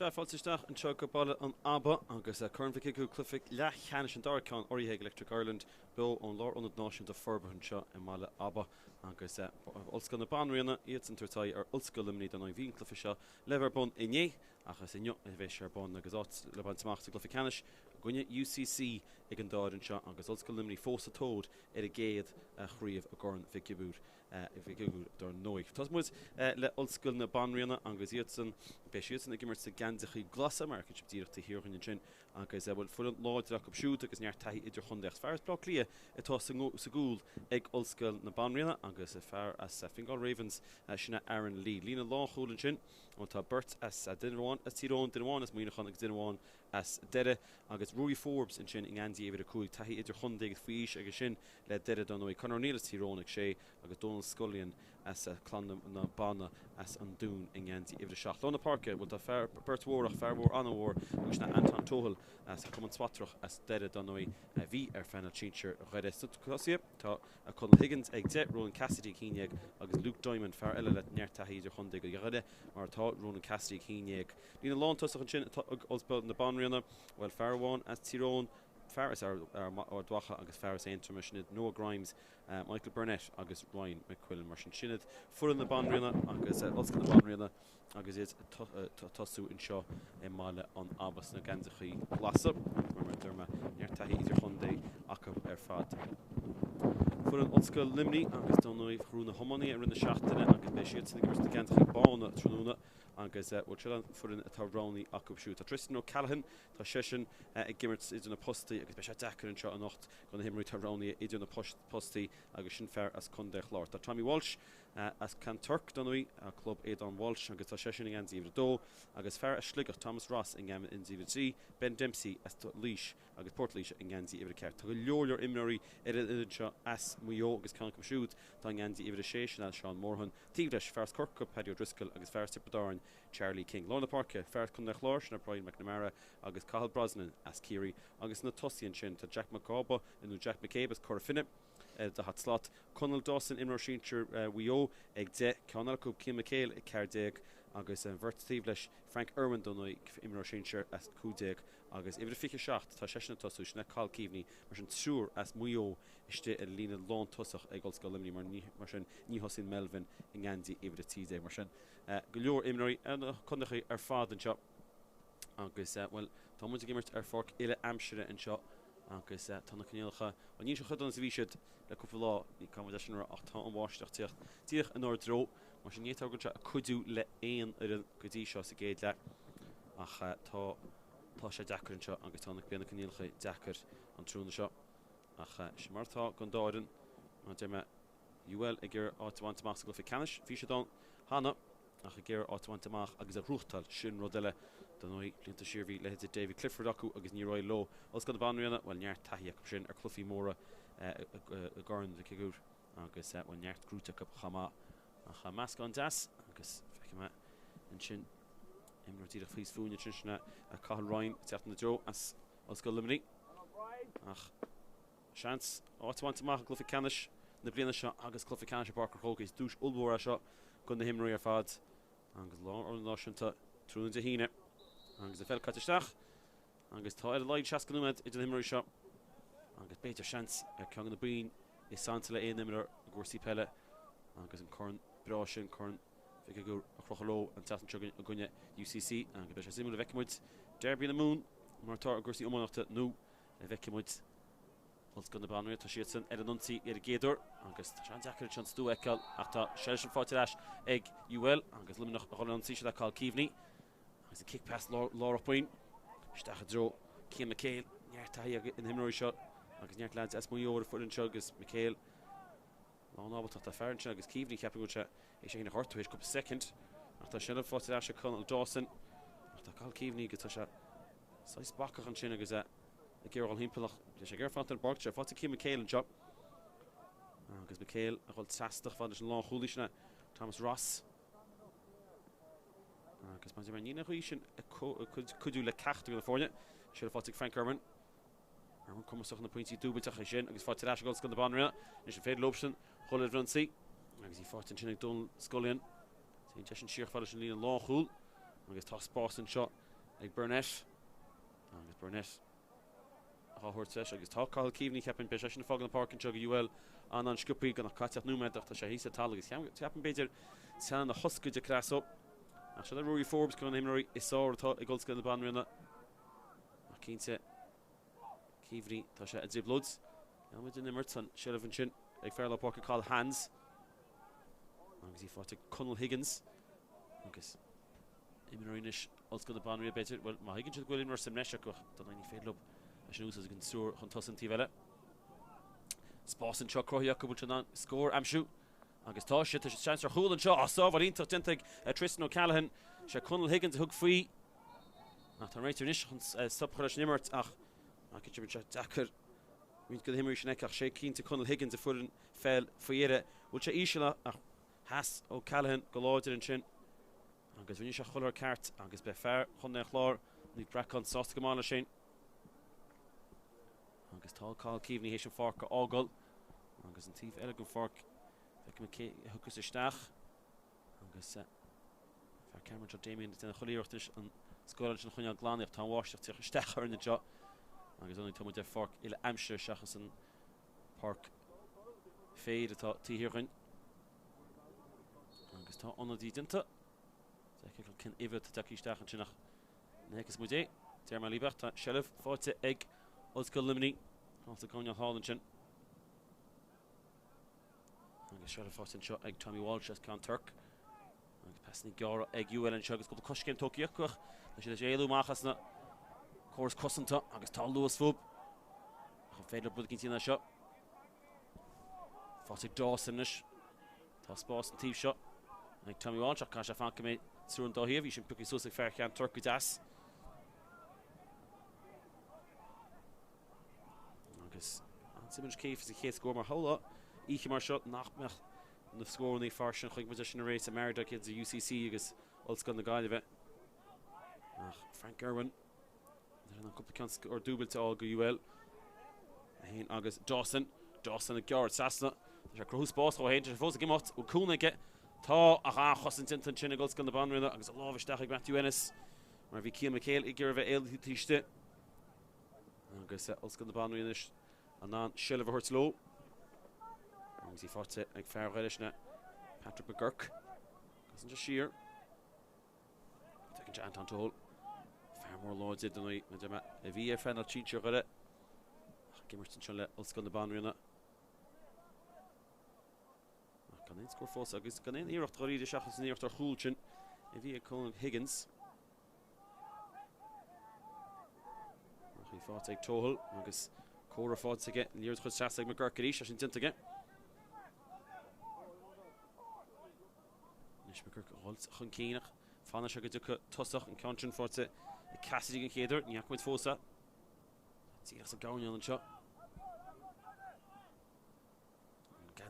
Fáilteach an seo go baile an Abba agus a chun bhiciú clufic Leathcheannais an Darcán Orthe Electric Ireland Bill an Lárionad Náisiúnta Forbartha seo in Baile Abba agus Ollscoil na Banríona iad an tuairteáil ar Ollscoil Luimnigh don bhíon clufi seo lever bon inné achas inniu a bheith ar bon agus áit le ban tamach sa cluficeannais Gwyne UCC ag an dáir an seo agus Ollscoil Luimnigh fós a tód ar a géad a chríomh a gcóran Shigiúir dar nóig. Tás muid le Ollscoil na Banríona agus iad san beisiútan a gimmar sa gandachaí glasa mar cin tíocht a hiorchain sin agus bhfuil full láideach go siút agus near taí idir chundecht fearras blá lia atá sa gúil ag Ollscoil na Banríona agus fear as Fingal Ravens sinna Aaron Lee. Lína láchúlan sin an tá Bert as duineháin as tíróin duineháin as muoinechan agus duineháin as deire agus Rory Forbes in sin in Andy éidir a cúig taí idir chundaigh fís agus sin le deire don nóí Conor Neil as tírónach sé agus Donald Scullion as clandam na bana as an dún in Andy éidir seach. Lona Parke bhil tá Bert Mhórach fearmhór anmhór agus na Anton Tóhal as cuman swatrach as deire don nóí bhí ar fenna tíir chuide cosí tá a Conal Higgins ag de Ronan Cassidy cíineag agus Luke Diamond fear eile le near taí idir chundaigh go gheide mar tá Ronan Cassidy cíineag. Lína lán tosach an sin Ollscoil na Banríona well Farháin as Tyrone Ferris ar dwacha agus Ferris Intermissionid Noah Grimes Michael Burnett agus Ryan McQuillan mar sin sinnid full na Banríona agus Ollscoil na Banríona agus iad tosú in seo in máile an Abbas na gandachaí glasa mar derma near taí idir chundaigh acu ar fad. Full an Ollscoil Luimnigh agus don nóibh chrúna homaní ar rinne seachtaine agus beisiúd na gimmar na gandachaí bána trúna agus bhil furin atá ránaí acu siút. Tá Tristan O'Callaghan tá sesin ag gimmert idir na postaí agus be sé dechar an seo an nacht go na himraí tá ránaí idir na postaí agus sin fearr as chundeich lár. Tá Tommy Walsh as Cárthach donnaí a club Aidan Walsh agus tá sesin in Andy dó agus fearr a sligach Thomas Ross in Gam in Zivití Ben Dempsey as Leash agus Port Leash in Andy ceart. Tá go leor imnoirí idir seo as muo agus cancam siút tá Andy idir sé as Sean Morhan Tíleis fearrs Corcup Paddy O'Driscoll agus fearrs Tipperdown Charlie King. Lorna Parke fearrs chun lár na Brian McNamara agus Cathal Brosnan as Kiri agus na Tussian sin tá Jack McCabe inú Jack McCabe as Corfinip the hat slot Conal Dawson in Rosincher Wio ag de Conalcub Kim McHale ag Cardeg agus Vertíleis Frank Irwin donoi in Rosincher as Cúdeg agus idir fiche seacht tá sesna tosú na Cal Keaveney mar sin siúr as muo iste a lína lán tosach ag Ollscoil Luimnigh mar sin ní hosin Melvin in Andy idir tíide mar sin go leor imnoirí an chunachaí ar fád an seo agus well tá muid gimmert ar fork ile amsire an seo agus tána cnéalcha an ní se chudan sa bhíisiid le cúpla lá ní commodation ar 8 an bháisteach tíoch an ordró mar sin nétá gonse a cudú le éon ar an godí seo sa géad le ach tá sé dechar an seo agus tána beanna cnéalcha dechar an trúna seo ach sé martá gan dáirin an déime UL ag gur áhaintach go Ficanis fi sé don hána ach a ggéir áhaintach agus a rúchtal sin rodile don nóí linta siirhí le David Clifford acu agus ní roi lo Ollscoil na Banríona bhil neart taí acu sin ar clufií móra a gáin de Shigiúir agus bhil neart grúteach go chamá a cha measc an deas agus feice an sin imretíad a fís fúne sinna a Cathal Ryan teach na dro as Ollscoil Luimnigh ach seans áhaintach go Ficanis na bliana seo agus Cluficanis Barker Hogus dúis ulmóra seo gon na himraí ar fad agus lá ar náisiúnta trúna de híine agus a fel catisteach agus tá ar leid seacanúid idir himraí seo agus beidir seans ar ceann na bíon is santa le éon nimar a gúirsí pelle agus an corn brá sin corn Shigiúir a chrochaló an tean tugan a gcuine UCC agus be sé simú le bheicimuid Derby na mún mar tá a gúirsí umánachta nó le bheicimuid Ollscoil na Banríona tá siad san ar an nuntaí ar a géadúir agus tá sean dechar an stú eiceil ach tá sé sin fáilte leis ag UL agus Luimnigh a chola nuntaí se le Cal Keaveney agus a kick pass Laura Point stacha dro Kim McHale neart taí in himraí seo agus neart lads as muo full an seo agus McHale lá nábal tá fearn sin agus Keaveney ceappa go se é sé na hortú éis go second ach tá sinna fáilte leis a Conal Dawson ach tá Cal Keaveney go tá se sais bacach an sin agus a ggéir an himpelach sé gur fan an bark se fáte Kim McHale an seo agus McHale a ghil teastach fan an lá chúlaisna Thomas Ross agus man mar nína chuí sin cudú le ceachta go fórne sé fáte Frank Irwin cumasach na pointí dúbateach sin agus fáte leis Ollscoil na Banríona is an féad lobsan chola runsaí agus í fáte sin ag Donald Scullion sin tesin siar fáile sin lína lá chúil agus tá Spórt an seo ag Burnett agus Burnett áhuiirte agus tá cáil cíomhní ceapan be sin fágan na park an tug UL an sciúpaí gan caiiteach núméid tá sé hísa tal agus ceapan beidir tean na hoscaid a creasó a se ruí Forbes gan himí is áirtá ag Ollscoil na Banríona a cínte cíomhní tá sé a diblód an muid in imirt san Sheriffan sin ag fearla park a cáil Hands agus í fáte Conal Higgins agus imirínis Ollscoil na Banríona beidir well má Higgins go bhfuil mar sem neise go don ní féadlub a sin ús as gin súr chun tosan tí bheile Spás an seo croíach go bhúlil an scór amsú agus tá sé chance ar chúil an seo sábhar ionta tinteag Tristan O'Callaghan sé Conal Higgins thug faoi nach tá réitir níos chun subchar nimmert ach cinnte se dachar mín go himir sin ach sé cínta Conal Higgins a fuan fel faoire bhúil sé ísina ach has O'Callaghan go láidir an sin agus bhí se cholar ceart agus be fearr chun na chlár ní bracán sásta go mála sin agus tá cáil cíomhní hééis an farc ágal agus an tíomh eile go farc thugus isteach agus fear Cameron Damien na cholíochttais an scoil sin chuine gláíocht tá bháisteach tíoch isteach ar na jo agus anna tá de farc ile amsir seachas an parc féad atá tíhirirchain agus tá anadí dinta cin iad take isteach an sinach negus mu dé Dear má líbach tá Sheriff fáte ag Ollscoil Luimnigh áta gáine hálan sin agus Sheriff fáte an seo ag Tommy Walsh as Cárthach agus pesnig gara ag UL an seo agus go coscéim tóciacuach leis sé éú machas na córas cosanta agus tá luas fób chu féidir bud cintína seo fáte dásanis tá spás an tíb seo ag Tommy Walsh ach cá sé fan mé súr an dáhíomh hí sin puci súsach fear Cárthach go das agus an Simons Keith is a chéad scór mar thola íche mar seo nachmeach na scóirnaí farsin chuig mu sin a rééis a Merda kids a UCC agus Ollscoil na Gaillimhe ach Frank Irwin an cuppa or dúbailte á go UL héin agus Dawson a geart sasna sé cruús bás ó héin fós a gimát ó cúnaige tá a chosan tintan sin Ollscoil na Banríona agus a lábhaisteach ag Breathnach mar bhí Cian McHale i ggéirbh éiltíiste agus Ollscoil na Banríona an an Sheriff a Hurtló agus í fáte ag fearghairisna Patrick McGurk agus an de siar tegann Anton Toll fear mór láide don na a bhí ar fenal títear gaire gimmert sin le Ollscoil na Banríona gan éon scór fós agus gan éon íirecht choíide seachas an íirecht ar chúil sin a bhí Conal Higgins í fáte ag Toll agus córa fáte líor chud seaach ag McGurk a sin tintaige Nis McGurk Holt chun cíineach fanna se go ducha tosach an countrin fáte i Cassidy an chéidir níach muid fósa tíach sa gáin an seo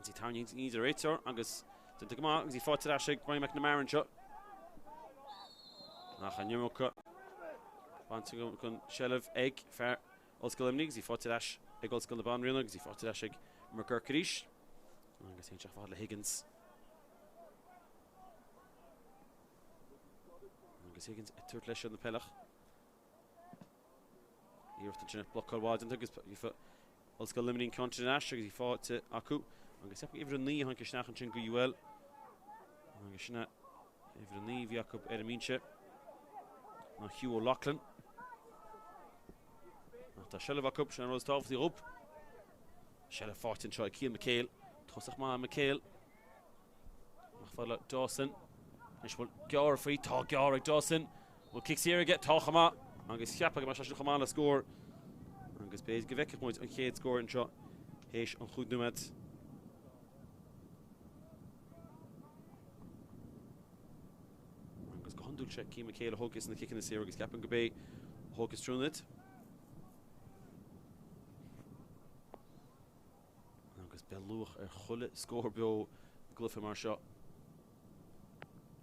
Gantí táing níos a réitor agus tinta go má agus í fáte se Brian McNamara an seo nach a nimmocha Bant go chun Sheriff ag fear Ollscoil Luimnigh í fáte ag Ollscoil na Banríona agus í fáte ag McGurk agus hén seach fád le Higgins agus Higgins tuairt leis an na pelach íirecht an sin blochar bhád agus Ollscoil Luimnigh country agus í fáte acu agus sepa ifir an ní hanca sneach an sin go UL agus sinna ifir an ní bhí acu ar a mínse ná Hugh O'Loughlin Tá Sheriff acu sin an táhaí op Sheriff fáte an seo ag Cian McHale tosach má McHale nach fáile Dawson is bhfuil gear faoi tá gear ag Dawson bhfuil kick aige tá chamá agus cheappa go mar se chamá le scór agus béad go bheice muid an chéad scór an seo hééis an chuid nuad agus go handúil se Cian McHale thugus na kickin na sé agus ceapan go bé thugus trúnit agus be luach ar chulle scór beo glufa mar seo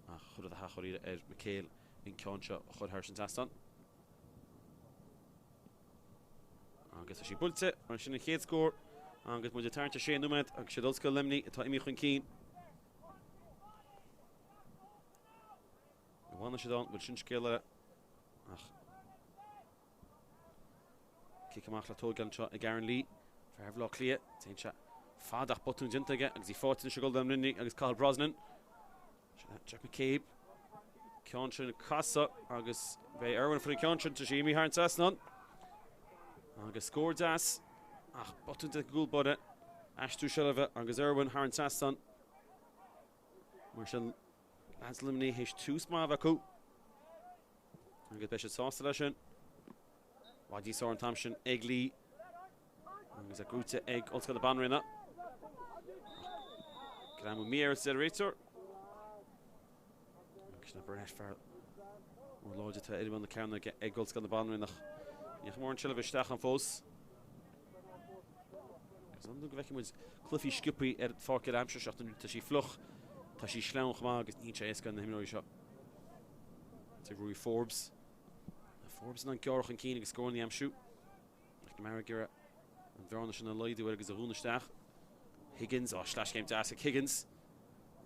a chud a hachoíre ar McHale in ceanse chud thir sin tastan agus a sí bulte ar sin na chéad scór agus mu de tarnta sé númed agus sé Ollscoil Luimnigh atá imi chun cín bhhaine sé dá bhfuil sin scéile ach Kick amach le tógan seo a Garan Lee. Fer bhlá clia.Tain se fádach botún dintaige agus í fátain se goldam Luimnigh agus Carl Brosnan. Jack McCabe. Ceansin casa agus bé Erwin for the Ceansin to Shimi Harn Sasnon. Agus score das. Ach, botún de gúl bode. Ashtú Shilva agus Erwin Harn Sasnon. Marshall Lads Luimnigh héis tú smáb acu. Agus beis sásta lei sin. Wadí Soran Thompson ag Lee. Agus a grúte ag Ollscoil na Banríona. Gramu Mir is the racer. Agus na Breathnach fer or loide to anyone the camera get ag Ollscoil na Banríona. Ní mór an Shilva isteach an fós. Agus an go bheice muid clufií sciúpaí fácil amsir seachtain tá sí fluch. Tá sí sleanach má agus ní sé éasca na himróí seo. Tá Rui Forbes. Forbes an georach an cín agus scóir ní amsú. Ach na mar gira an bhearna sin na leidú agus a húnaisteach. Higgins, slash game das Higgins.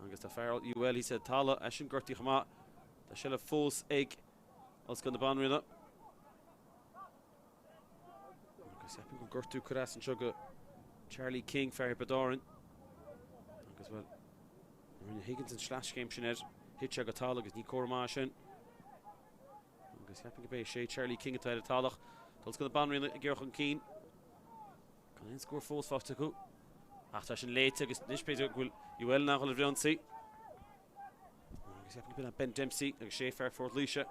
Agus tá fearil UL, he said tala a sin gortí chamá. Tá se le fós ag Ollscoil na Banríona. Agus eapin go gortú curas an seo go Charlie King fear bedárin. Agus well Higgins an slash game sin hit go tala agus ní córamá sin. Agus eapin go bé sé Charlie King atá talach. Ollscoil na Banríona a georach an cín. Can ein score fós fáte go. Ach tá sin léite agus níos beidir bhfuil UL nach le bhreonsaí. Agus eapin go bin Ben Dempsey agus sé fear for Cluiche.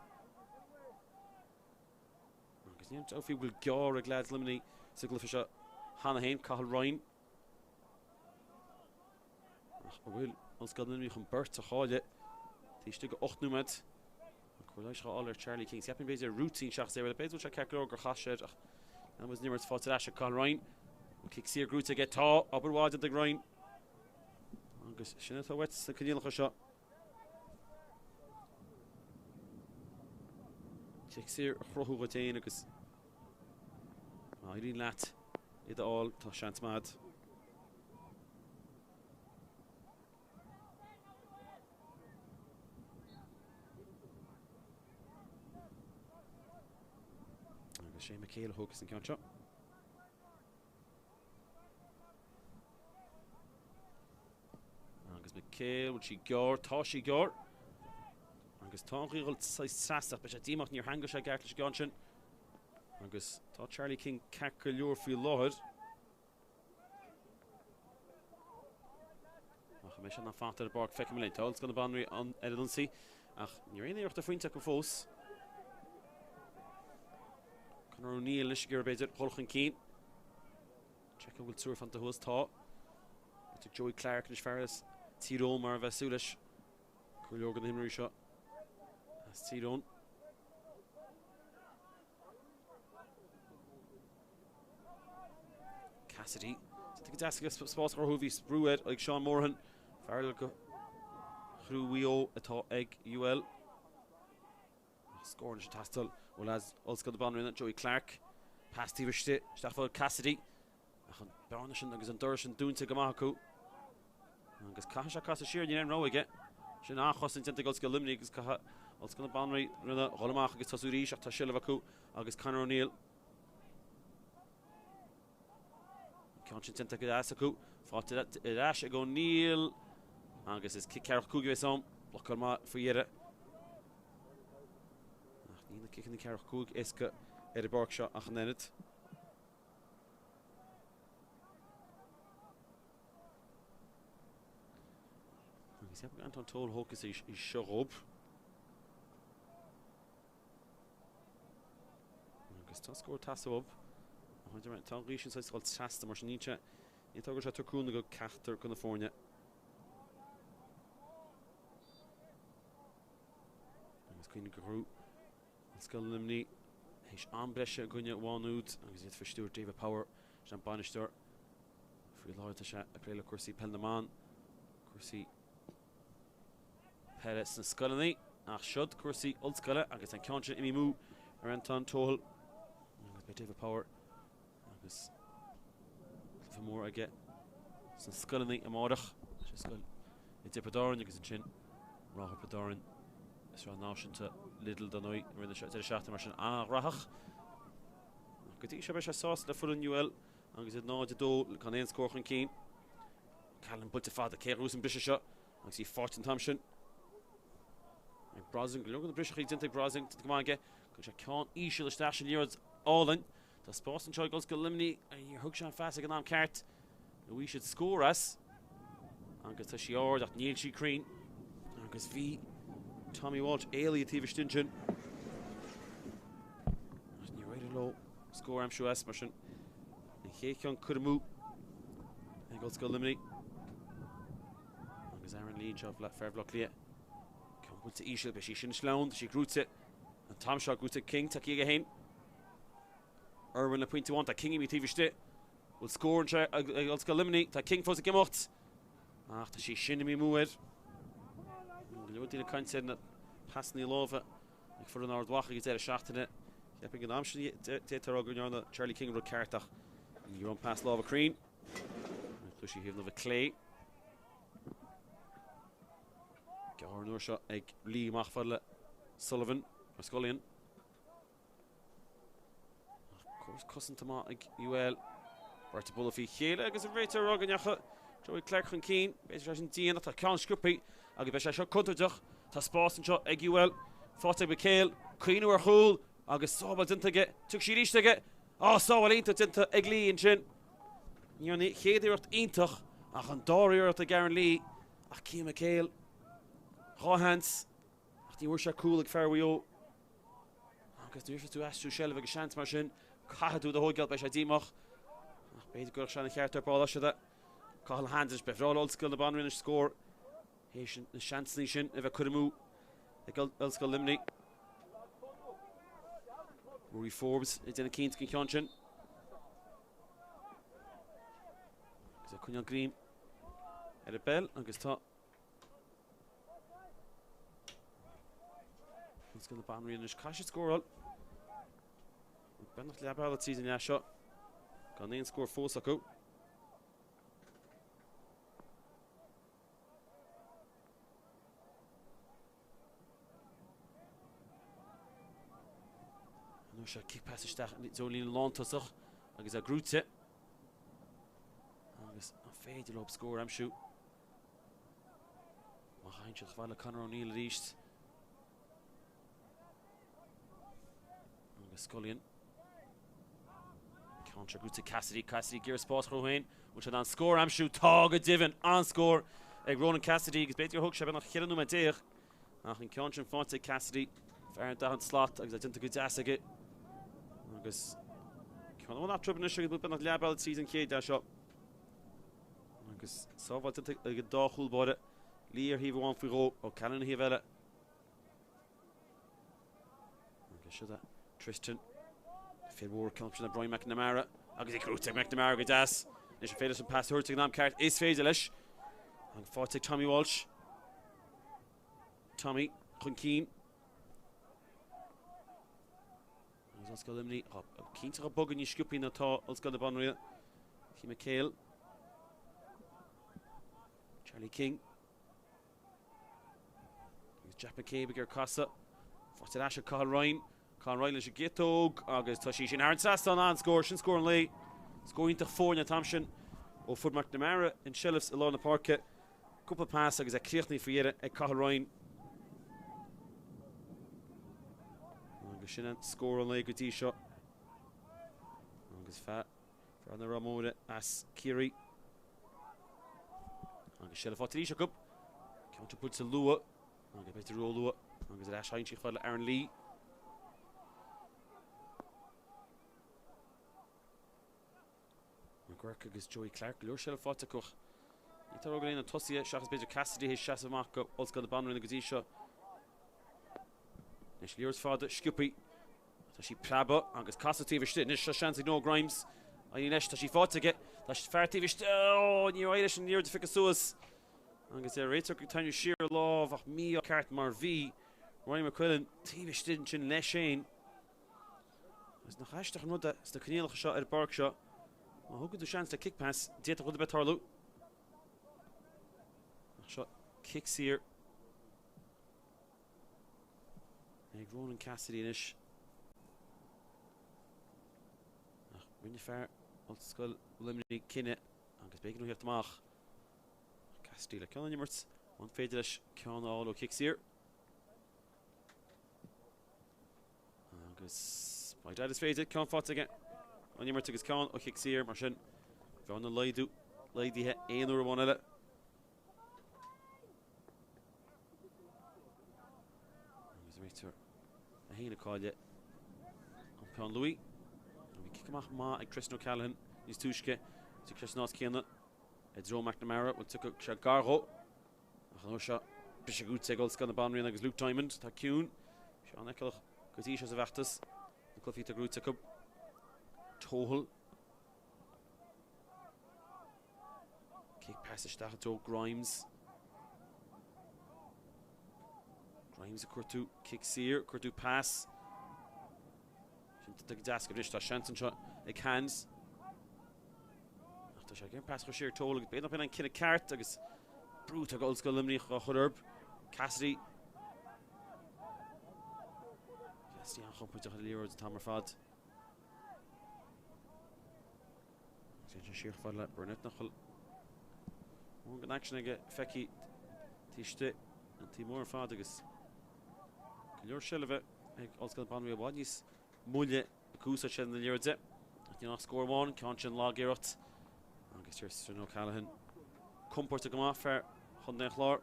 Agus níon tófií bhfuil gear ag Lads Luimnigh sa glufa seo Hannah Hain, Cathal Ryan. Ach bhfuil Ollscoil na Luimnigh an burt a cháile. Tíiste go 8 númad. Cluiche all Charlie King. Eapin beidir routine seach sé bhfuil beidir se ceaclór gur chaisiid ach that was nimmer fáte leis a Cathal Ryan. Kick Sear Grúte get tá aberwáid the groin. Agus sinna tá wet sa cníalcha seo. Kick Sear chrothú gotéin agus Irín leat iad all tá seans mad. Agus sé McHale hógus an ceann seo. Agus McHale would she gear, tá she gear. Agus tá ríghil strasach be sé díach níor hanga sé gart leis gan sin. Agus tá Charlie King ceacair leor faoi láthir. Ach mé sin na fátar bar feice mé tá Ollscoil na Banríona an Edinsaí. Ach níor aon éocht a faointe go fós. Conor O'Neill leis gur beidir holchan cín. Check bhfuil túr fan hús tá. Joey Clark leis fearras. Tírón mar bheith súlais. Cuileogan himraí seo. As Tírón. Cassidy. Tá go deasca spás gur thuhí sprúid ag Sean Moran. Fearil go chrúío atá ag UL. Scóir leis tastal. Well as Ollscoil na Banríona Joey Clark. Pastí biste. Stafel Cassidy. Ach an bearna sin agus an dúir sin dúnta go maith acu. Agus caithe casa siar ní an róige. Sin áchos in tinta Ollscoil Luimnigh agus caithe Ollscoil na Banríona cholamach agus tasú ríis ach tá Shilva acu agus Conor O'Neill. Ceann sin tinta go as acu. Fáte iráis ag O'Neill. Agus is cearach cúgi bheith som. Blochar má faoiire. Ach ní na cicin cearach cúg isca ar a barc seo ach an enid. Agus heb Anton Toll hócas is seob. Agus tá scóir tasamh. Tá rísin sa sáil trasta mar sin níte. Ní tágur se turcúna go ceachtar go na fórne. Agus cuoine go hrú. Ollscoil Luimnigh héis anbreise gunne bháinúd agus iad fistúir David Power sin banisteir. Fuair láirta se a chréile cuasaí Pelnaman. Cuasaí Perez na Scoilnaí ach siod cuasaí Ollscoile agus an ceanse imi mú ar Anton Toll. Agus be David Power agus mór aige san Scoilnaí amárach sé scoil I dippedáin agus an sin ráthar pedáin is rá náisiúnta lidl don óid rinne sé seachta mar sin anrathach Gadisha Besha sauce the full in UL. And is it no to do can end score on Keen. Callum put the father Kerus and British shot. I see Fortin Thompson. And Brosing, look at the British didn't take Brosing to come on again. Because I can't issue the stash in years all in. The Spórt and Choy goes to Luimnigh. And your hook shot fast again on cart. We should score us. And gets a Shigiúir that Neil She Crean. And gets V. Tommy Walsh, Ailey TV Stinchen. You're right low. Score I'm sure Esmerson. And Heikion could have moved. And goes to Luimnigh. And gets Aaron Lee job fair block Leah. Come put to Ishil, but she shouldn't slow. She roots it. And Tom Shaw roots it King. Taki again. Erwin the point to one. That King me TV Stit. Will score and try. Let's go Luimnigh. That King for the game out. After she shouldn't be moved. You did a kind of that passing the love like for an hour walk, you get a shot in it. Yeah, big an option. You're on the Charlie King road Cárthach. You run past Lava Crean. Cluiche have another Clay. Gahar Nursha, Egg Lee Machfadle, Sullivan, or Scullion. Of course, cousin to Ma, UL. Berta Bullafi, Hela, because of Rita Rogan Yacha. Joey Clark and Keen, Besha Dean, that can't scrippy. I'll give a shot Kunterjach, to Spórt and shot, Egg UL. Forte Becale, Queen or Hole. Agus Sobal didn't get, took she reached to get. Oh, Sobal ain't it into Egg Lee and Chin. You're not here at Intach. Ach, and Dory at the Garen Lee. Ach, Kim McHale. Rohans. Ach, die worship cool like Fairway. Agus du to ask to shell of a chance machine. Caha do the whole geld by Shadimach. Ach, beide good Shannon Carter ball shada. Cahill hands is before Ollscoil the Banríona score. Haitian the chance nation if I could have moved. The Ollscoil Luimnigh. Rory Forbes, it's in a keen to Conchon. Because I couldn't green. At a bell, and gets top. Let's go to the Banríona. Cash score all. Banach Leathcheannais that season, yeah, shot. Gone in score 4 Sako. Kick past the stack, it's only in long to such. I guess I grew it. I guess I faded up score, I'm shoot. Behind you, Vala Conor O'Neill at East. I guess Scullion. Contra grew to Cassidy gear Spórt Rohain, which on score, I'm shoot. Tog a Divin on score. Ronan Cassidy, gets better hook, Shabbat, Hillen Numadir. I think Contra Fonte Cassidy. Fair down slot, I guess I didn't get Assaget. Agus can one not trouble issue but not Leathcheannais season kid that shot. Agus so what to take a dachul bode. Lear he one for go or Cannon he vela. Agus should that Tristan Phil Ward comes from Brian McNamara. Agus he grew to McNamara with das. They should fail some pass her to Nam card is Fazelish. And fought take Tommy Walsh. Tommy Keen. Ollscoil Luimnigh. Keen to a bug and you scoop in the top. Ollscoil the Banríona. Kim McHale. Charlie King. Jack McCabe against Costa. Forte Asher Cahill Ryan. Cahill Ryan is a Gitog. August Tushishin Aaron Saston on score. Shin scoring late. Scoring to 4 in Thompson. O Fud McNamara and Shellifs along the parket. Couple of passes against a Clearthney for Yeda at Cahill Ryan. Shinnan score on leg with shot. Angus fat for the Ramode as Kiri. Angus Shell for Tisha Cup. Counter puts a Lua. Angus better roll Lua. Angus at Ash Heinrich for Aaron Lee. McGurk against Joey Clark. Lure Shell for the Cook. Ita Rogan and Tussia. Shachas better Cassidy. His Shas of Marco. Also got the banner in the Gadisha. Lear's father, Scoopy. She Praba, Angus Costa TV Stit, Nish Shansi no Grimes. I Nesh, she fought to get. That's fair TV Stit. Oh, New Irish and near the Ficasuas. Angus there, Rater Continue Sheer Love, of me, Cart Marv, Ryan McQuillan, TV Stit, Chin Leshane. There's no hashtag Nuda, it's the Caneel shot at Berkshire. Oh, who could do chance to kick pass? Data with the Betarlu. Shot kicks here. Ronan Cassidy-ish. Rinne fair Ollscoil Luimnigh Kinne agus beag nó hecht amach Castile ceann nimmert an féidir leis ceann áil ó Shigiúir agus mai dad is féidir ceann fáte an nimmert agus ceann ó Shigiúir mar sin bhean na leidú leidíthe éonúair amháin eile agus réitear a héana cáile an peann Louis bhí cic má ag Cristiano Callahan níos túisce tí Chrysnás céanna Dro McNamara bhil tu se garó ach an se bris a gút ag Ollscoil na Banríona agus Luke Diamond tá ciún se an eiceach gotí se sa bheachtas na clufií a grúte cub tóhal kick pass isteach ató Grimes a cuirtú kick sír cuirtú pass sin deas go bris tá seansan seo ag hands tá sé gin pass go sír tóla agus béad an cinna ceart agus brút ag Ollscoil Luimnigh go chudorb Cassidy an chompaint a líor a tamar fad sin sír fad le Breathnach gan action ag feici tíiste an tí mór fad agus go leor sile bheith ag Ollscoil Banríona bhaid níos múile cúsa sin na líor de tí nach scór bháin ceann sin lá géireacht agus Cristiano Callahan comport a go má fear chun den chlár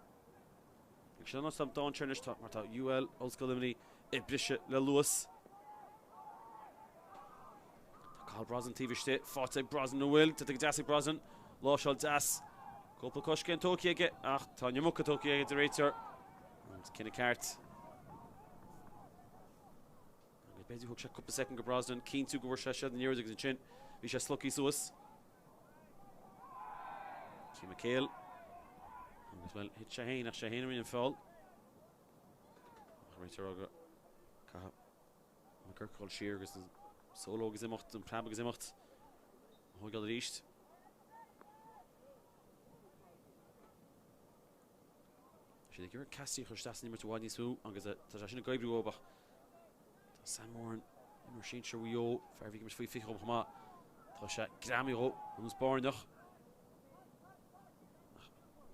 ag sin an sam dáin tseirnis tá mar tá UL Ollscoil Luimnigh I brise le luas Carl Brosnan tíbiste fáte Brosnan na bhfuil tá ag deas ag Brosnan lá seáil deas Cópla cosce an tóci aige ach tá neamúcha tóci aige de réitear cinna ceart agus beidir thug sé cúpla second go Brosnan cín tú go bhfuair sé siad an níor agus an sin bhí sé slucí suas Tí McHale agus bhfuil hit sé héin ach sé héanaí an fáil réitear aga an ggurcáil siar agus an solo agus imimecht an prab agus imimecht thugáil a ríist sin ag gur Cassidy chuir stas nimmer bhaid níos sú agus tá sin na gaibbrú óbach tá Sam Moran mar sin se bhío fear bhí mar faoi fiche chumá tá sé gramí ó an Spóirnach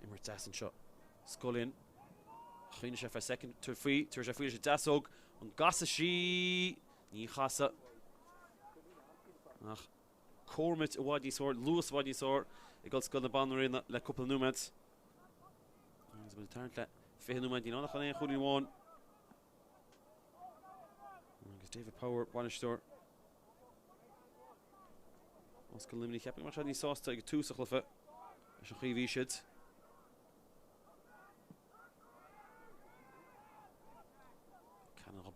immer deas an seo scoilíonn chuine sé fe second tuair sé faoi sé deasóg an gasa sí ní chasa ach cóirmit a bhaid níos óir luas bhaid níos óir ag Ollscoil na Banríona le cúpla númed agus bhfuil tarnt le fiche númed í nánach an éon chuúlaí bháin agus David Power bhainisteoir Ollscoil Luimnigh ceappaigh mar se níos sásta ag tús a chlufa leis an chuomhí siad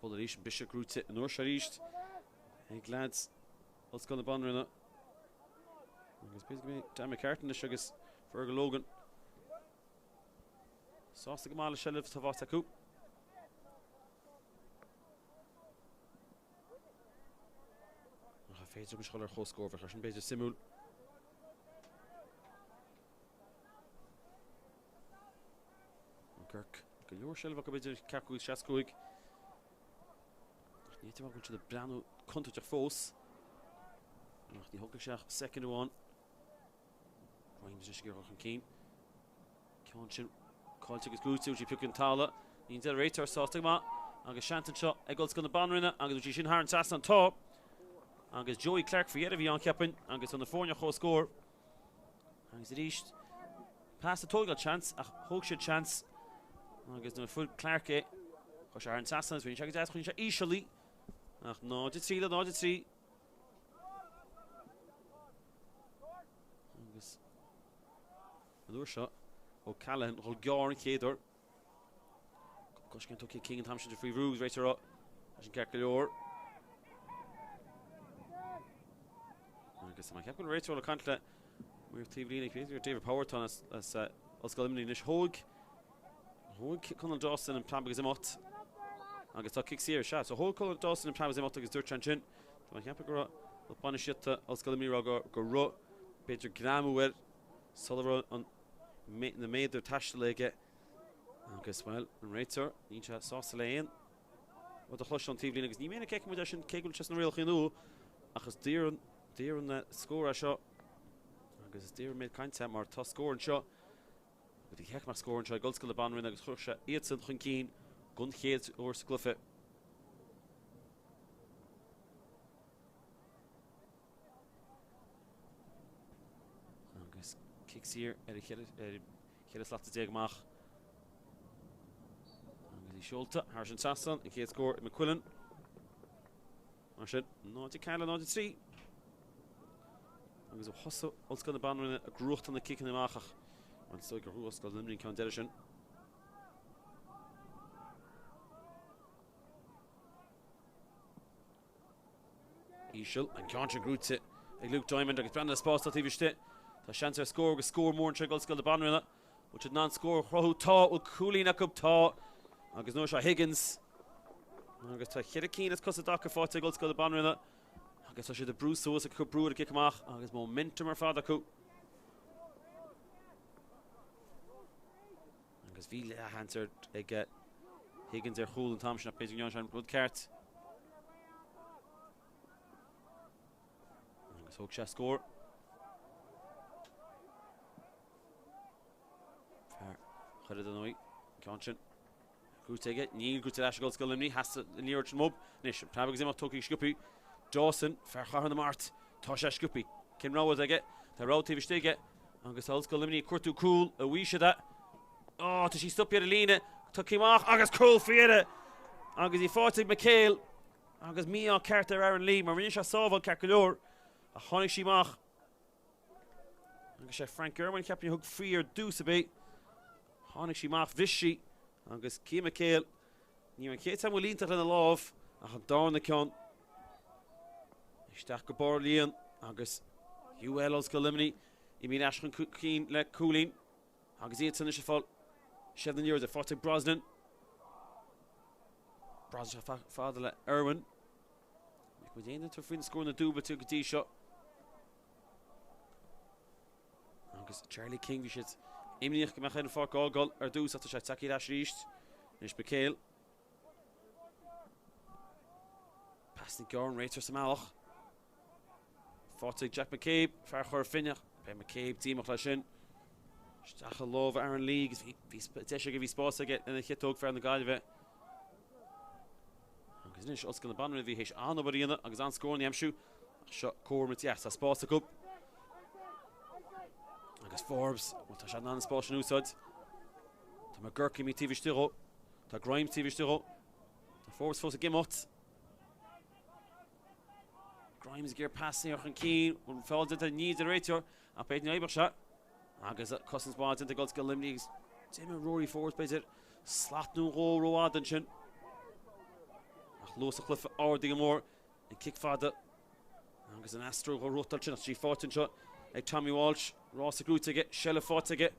Bol éis bise grúte an uair se ríist ag lads Ollscoil na Banríona agus beidir go mé Dammy Carton is agus Fergal Logan sásta go mála sellh tá bhát acu a féidir go scoil ar chóscóir bheith sin beidir simúl an Kirk go leor sellh go beidir ceapcúig seascúig Ní tú bhfuil de breanú contateach fós ach ní thugla seach second one Grimes is gur an cín ceann sin cáilte agus glúteú sí piúcinn tála Níon de réitear sásta má agus seantain seo ag Ollscoil na Banríona agus dtí sin thar an tas an top agus Joey Clark fiad a bhí an ceapain agus an na fórne chó scór agus a ríist pass a tógáil chance ach thug sé chance agus na full Clark é chu sé ar an tas bhíonn se agus chuinn sé ísealaí ach náidir trí le náidir trí agus an uair seo ó Callahan thul gear an chéadúir coscin tucí King an tamsin de faoi rús réitear á leis an ceart go leor agus má ceap go réitear le cant le muir tíomhlína féidir David Powerton as Ollscoil Luimnigh níos thug chun an dásan an plan agus imot agus tá kick sír se so hol col dásan an plan imot agus dúirt an sin tá ceap go le panna siata Ollscoil Luimnigh go ru beidir gramúir solar an na méidir taiste leige agus well an réitear ní se sásta léon ó a chluis an tíomhlína agus ní ména ceic mu sin céúil na réalchéú achas dír an Dear on the score a shot. Agus dear made kaint mar tá score an shot. But he heck mar score an shot. Ollscoil the Banríona agus Cluiche. Iadsan Chunkeen. Gun chéad o'r Cluiche. Agus kicks here. Chéad slap to dig mach. Agus he Shiolta. Harshan Sasson. He chéad score in McQuillan. Harshan. 90 Carla 93. Agus a hosa Ollscoil the Banríona a grúcht an the kick in the machach. And so go Ollscoil Luimnigh count edition. Ishil and Concha Grúte. Luke Diamond agus Brandon Spórt at Feirste. Tá chance score go score more in Ollscoil the Banríona. Which had non-score Rohu Tá will Coolíach up Tá. Agus no shot Higgins. Agus tá Chiricín as cos dacha fáte Ollscoil the Banríona. Agus tá sé the Bruce so was a cup brew to kick amach. Agus momentum ar fada co. Agus Bhí answered get Higgins ar Chool and Thompson at Béal and Blood Cart. Agus Hook sé score. Chud an oi. Concha. Grúte get. Níl Grúte leis Ollscoil Luimnigh has to near to mob. Nish. Tábhaigh zimach Tuki Scoopy. Dawson. Fair char on the mart. Tá sé Scoopy. Cin rá was get. Tá rá Feirste get. Agus Ollscoil Luimnigh cuirtú cool a wee shit that. Oh, tá sí stop ar a líne. Tá cimach agus cool fiade. Agus he fáigh McHale. Agus Mhic Cárthach Aaron Lee. Mar rinne sé sábhail Carcolóir. A tháinig sí mach. Agus sé Frank German captain hook free or dús a bit. Tháinig sí mach bhís agus Cí McHale. Ní an chéad tam bhfuil ítach lena lámh ach an dána ceann. Isteach go bar líon agus UL Ollscoil Luimnigh. I mean Ashton Cín le Coolín. Agus iad san is a fáil. 7 years at Forbartha Brosnan. Brosnan father le Erwin. With the end to fin score in the double to Gdí shot. Agus Charlie King vi shit. Imnich gemach in for goal or do such a taki dash reached. Nish Bekale. Passing Gorn Rater Samalach. Fortig Jack McCabe. Farchor Finnach. By McCabe team of Lashin. Stachel love Aaron League. Tesha give his spots again and a hit dog for the guy of it. Agus nish Ollscoil the Banríona vi heish an nobody in it. Agus an score in the Amshu. Shot Cormit yes. That's spots to go. Agus Forbes. What a shot non spots new side. Ta McGurky mi TV stiro. Ta Grimes TV stiro. Ta Forbes force a game out. Grimes gear passing or Keen. When falls into the knees the rater. A paid no shot. Agus Cousins ball into Ollscoil Luimnigh's. Tim and Rory Forbes plays it. Slot no goal Road and chin. Los a cliff or Digamore and kick fada. Agus an Astro or Rotalchin. She fought in shot. Like Tommy Walsh. Ross a glue to get. Shella fought to get.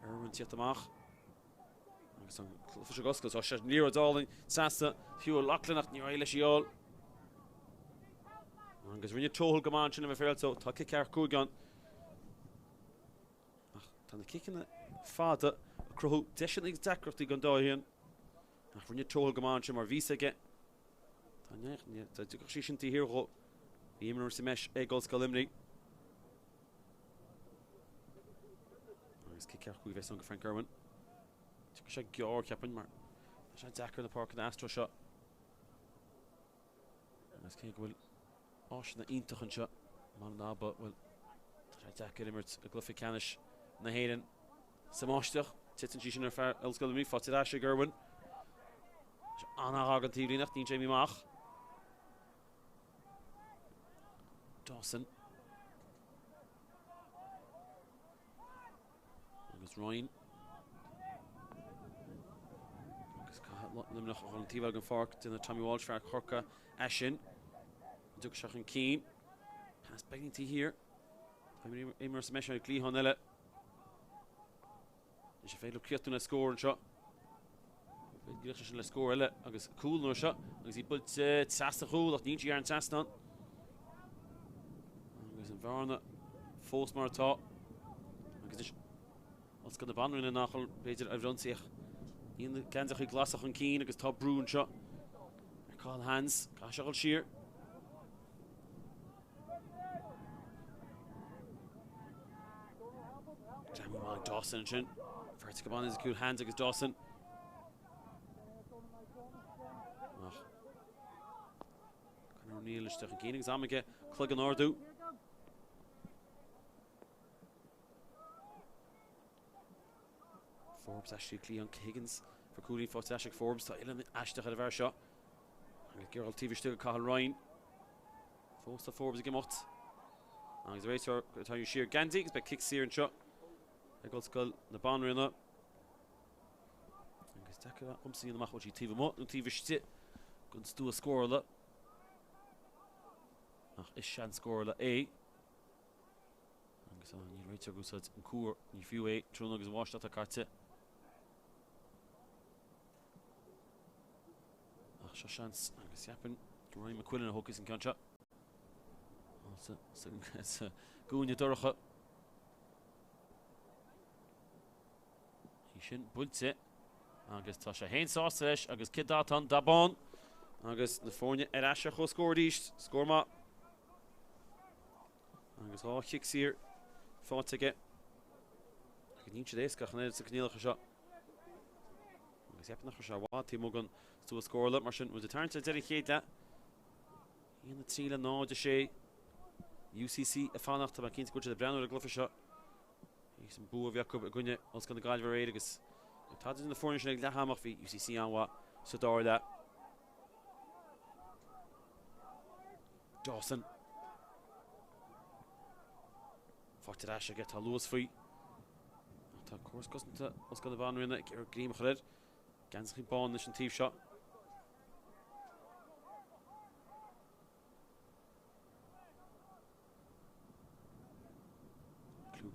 Erwin Tietamach. Agus an Cliff Ollscoil. So she's near a darling. Sassa. Hugh Loughlin near Eilish Yall. Agus rinne tohol gaman sin a fair so tá kick ar Cúgan. Tá na kick in the fada crow definitely exactly gan dáin. Ach rinne tohol gaman sin mar visa get. Tá ne tá discussion tí here go. Ímar sem mesh Ollscoil Luimnigh. Agus kick ar Cúgan song Frank German. Tuch sé gear capin mar. Tá sé Dakar in the park in the Astro shot. Agus kin go Osh na intachan shot. Man na but well. Try to get him a gluffy canish na Hayden. Samochtach. Titan she shouldn't have Ollscoil Luimnigh fought it Asher Gerwin. Anna Hagan TV nach Jamie Mach. Dawson. Agus Ryan. Agus Luimnigh on TV gan fork to the Tommy Walsh for Corca Ashin. Duk Shachan Keen. Pass begging to here. Emer Semesha Glee Honella. Is a fail of Kiatun a score and shot. Gilchin a score ella. Agus cool no shot. Agus he put Sasta Hole of Ninja and Sastan. Agus in Varna. False Marata. Agus Ollscoil the Banríona nachal. Peter I've done sich. In the Kansas Glassach and Keen. Agus top brew and shot. Call hands. Cash all sheer. Dawson sin. Feirste go is a cool hands agus Dawson. Conor O'Neill is toch een gaining zamige Clug an Ordu. Forbes actually Cleon Higgins for cooling for Tashik Forbes to Ilan Ashta had a very shot. And Gerald TV still Cathal Ryan. Force Forbes again out. And he's racer to sheer Gandhi, he's by kicks here and shot. Ollscoil na Banríona. Agus take comes in the match which TV mo, no TV shit. Guns do a score la. Ach is shan score la A. Agus on you racer goes in cour, you few A, Trunog is washed at the Cárthach. Ach chance, agus yappen. Ryan McQuillan hook is in contra. It's a goon Dorcha. He shouldn't bullet it. Agus Tasha Hain Sausage, Agus Kidatan Dabon, Agus California at Asher Ho scored east, score ma. Agus all kicks here, fought to get. I can each of this, Kachanel, it's a Canil shot. Agus Yapnach shot, what team Mogan to a score, let Martian was the turn to dedicate that. In the Tila, no, the Shay. UCC a fanach to Keen's go to the Breathnach with a glove shot. He's some boo of Jacob a gunye. Also going to guide very agus. Tad in the furnish like that hammer for UCC on what so door that. Dawson. Fuck to Asher get to lose free. Of course, couldn't Ollscoil the Banríona get Green Khaled. Gansky Bond this team shot.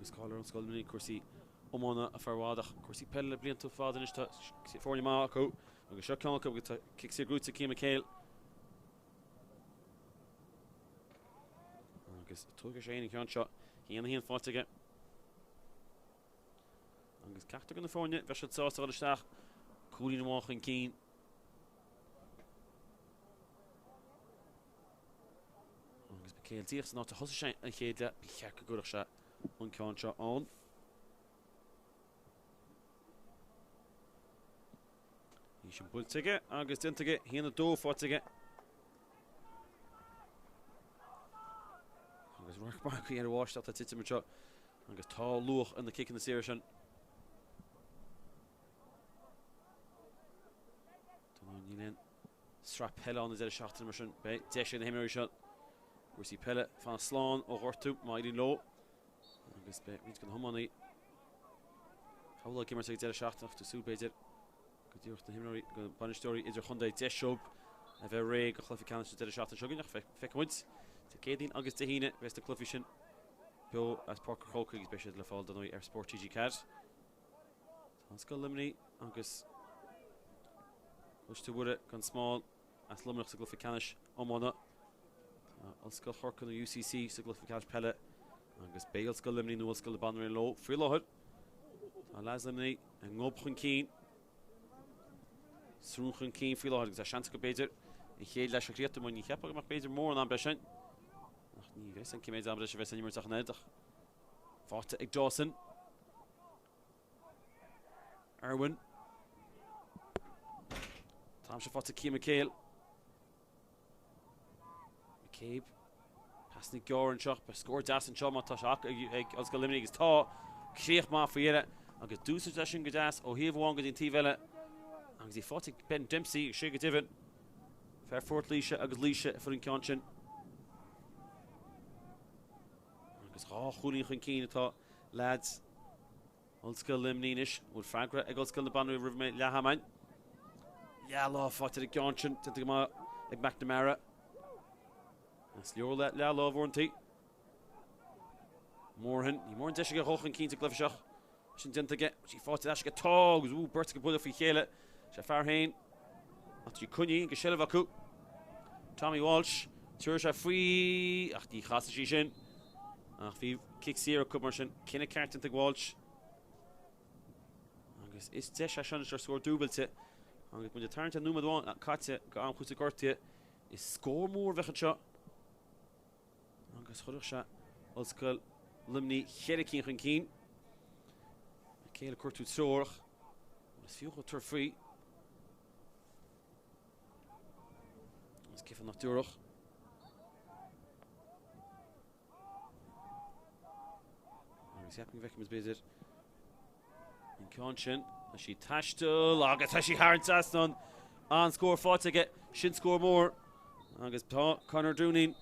Cluiche caller on Luimnigh Kursi Omona a Forbartha Kursi Pelle blian to father is to for you Marco we shot Conco with kicks your group to Kim McHale Agus took a shiny count shot he and the hand fought again Agus Cárthach on the phone yet Vishad sauce all the stack cooling walking keen Agus McHale tears not to hustle shine and he that be a good shot one count shot on. He should pull ticket. Agus didn't ticket. He in the door for ticket. Agus work back. He had washed out the tits shot. Agus tall look and the kick in the series. Strap Pelle on the shot in the machine. Dash in the Henry shot. We see Pelle fan Slán or Hortu. Mighty low. Agus be we'd gonna hum on it. How will I give myself a shot after Sue Bader? Good deal to him. Go bunch story is your Hyundai Dash Shop. A very good Cluffy Cannon to a shot and Shigiúir. Feck wins. To Kadeen Agus Tahine. Rest the Cluffishin. Bill as Parker Hulk. He's bishop the fall. Don't know Spórt TG card. Ollscoil Luimnigh. Agus. Push to wood it. Gone small. As Luimnigh to Cluffy Cannon. Omona. Ollscoil Hork on the UCC. So Cluffy Cannon Pellet. Agus Béal Ollscoil Luimnigh no Ollscoil the Banríona low free lohad Las Luimnigh and Ngobchun Keen Srúchun Keen free lohad agus a chance go Bader in chéad leis a chríocht when you kept amach Bader more an ambition ach ní bheits an céméid ambition bheits an nimmer Tráchtaire Forbartha ag Dawson Erwin Tam se Forbartha Cian McHale McCabe Passnig Goran shot, but scored Das and Choma Tashak. Ollscoil Luimnigh is tall. Kriech ma for yet. Agus dús session Gadas. Oh, he have one good in Tivella. Agus he fought Ben Dempsey. Shiga Divin. Fair Fort Leathcheannais. Agus Leathcheannais for in Conscian. Agus Julian Keen thought lads. Ollscoil Luimnigh would Fragra. Ollscoil the Banríona Rivermate Lahaman. Yeah, law fought to the Conscian. To the Ma McNamara. That's your let la love warranty. Morhan, you more than get Hochen Keen to Cliffshach. She didn't get, she fought to Ashka Togs. Ooh, Bertha could pull it for Chele. Shafar Hain. After you couldn't, Gashelevaku. Tommy Walsh. Tursha free. Ach, the Khasashishin. Ach, the kicks here, Kubmershin. Kinna Carton to Walsh. Angus is Tesha score double to. Angus when the turn to Numad one, Katze, Gam Kusikortia is score more Vechat. Angus Hursha, Ollscoil Luimnigh Cherokee Keen. Céile cuirtú tróch. Is fiúcha tar free. Is Kifan nach dúrach. Is happening Vecchim is bezer. In Conshin. As she Tashtul. Agus as she Harrod Sasnon. On score fought to get Shin score more. Agus Connor Doonin.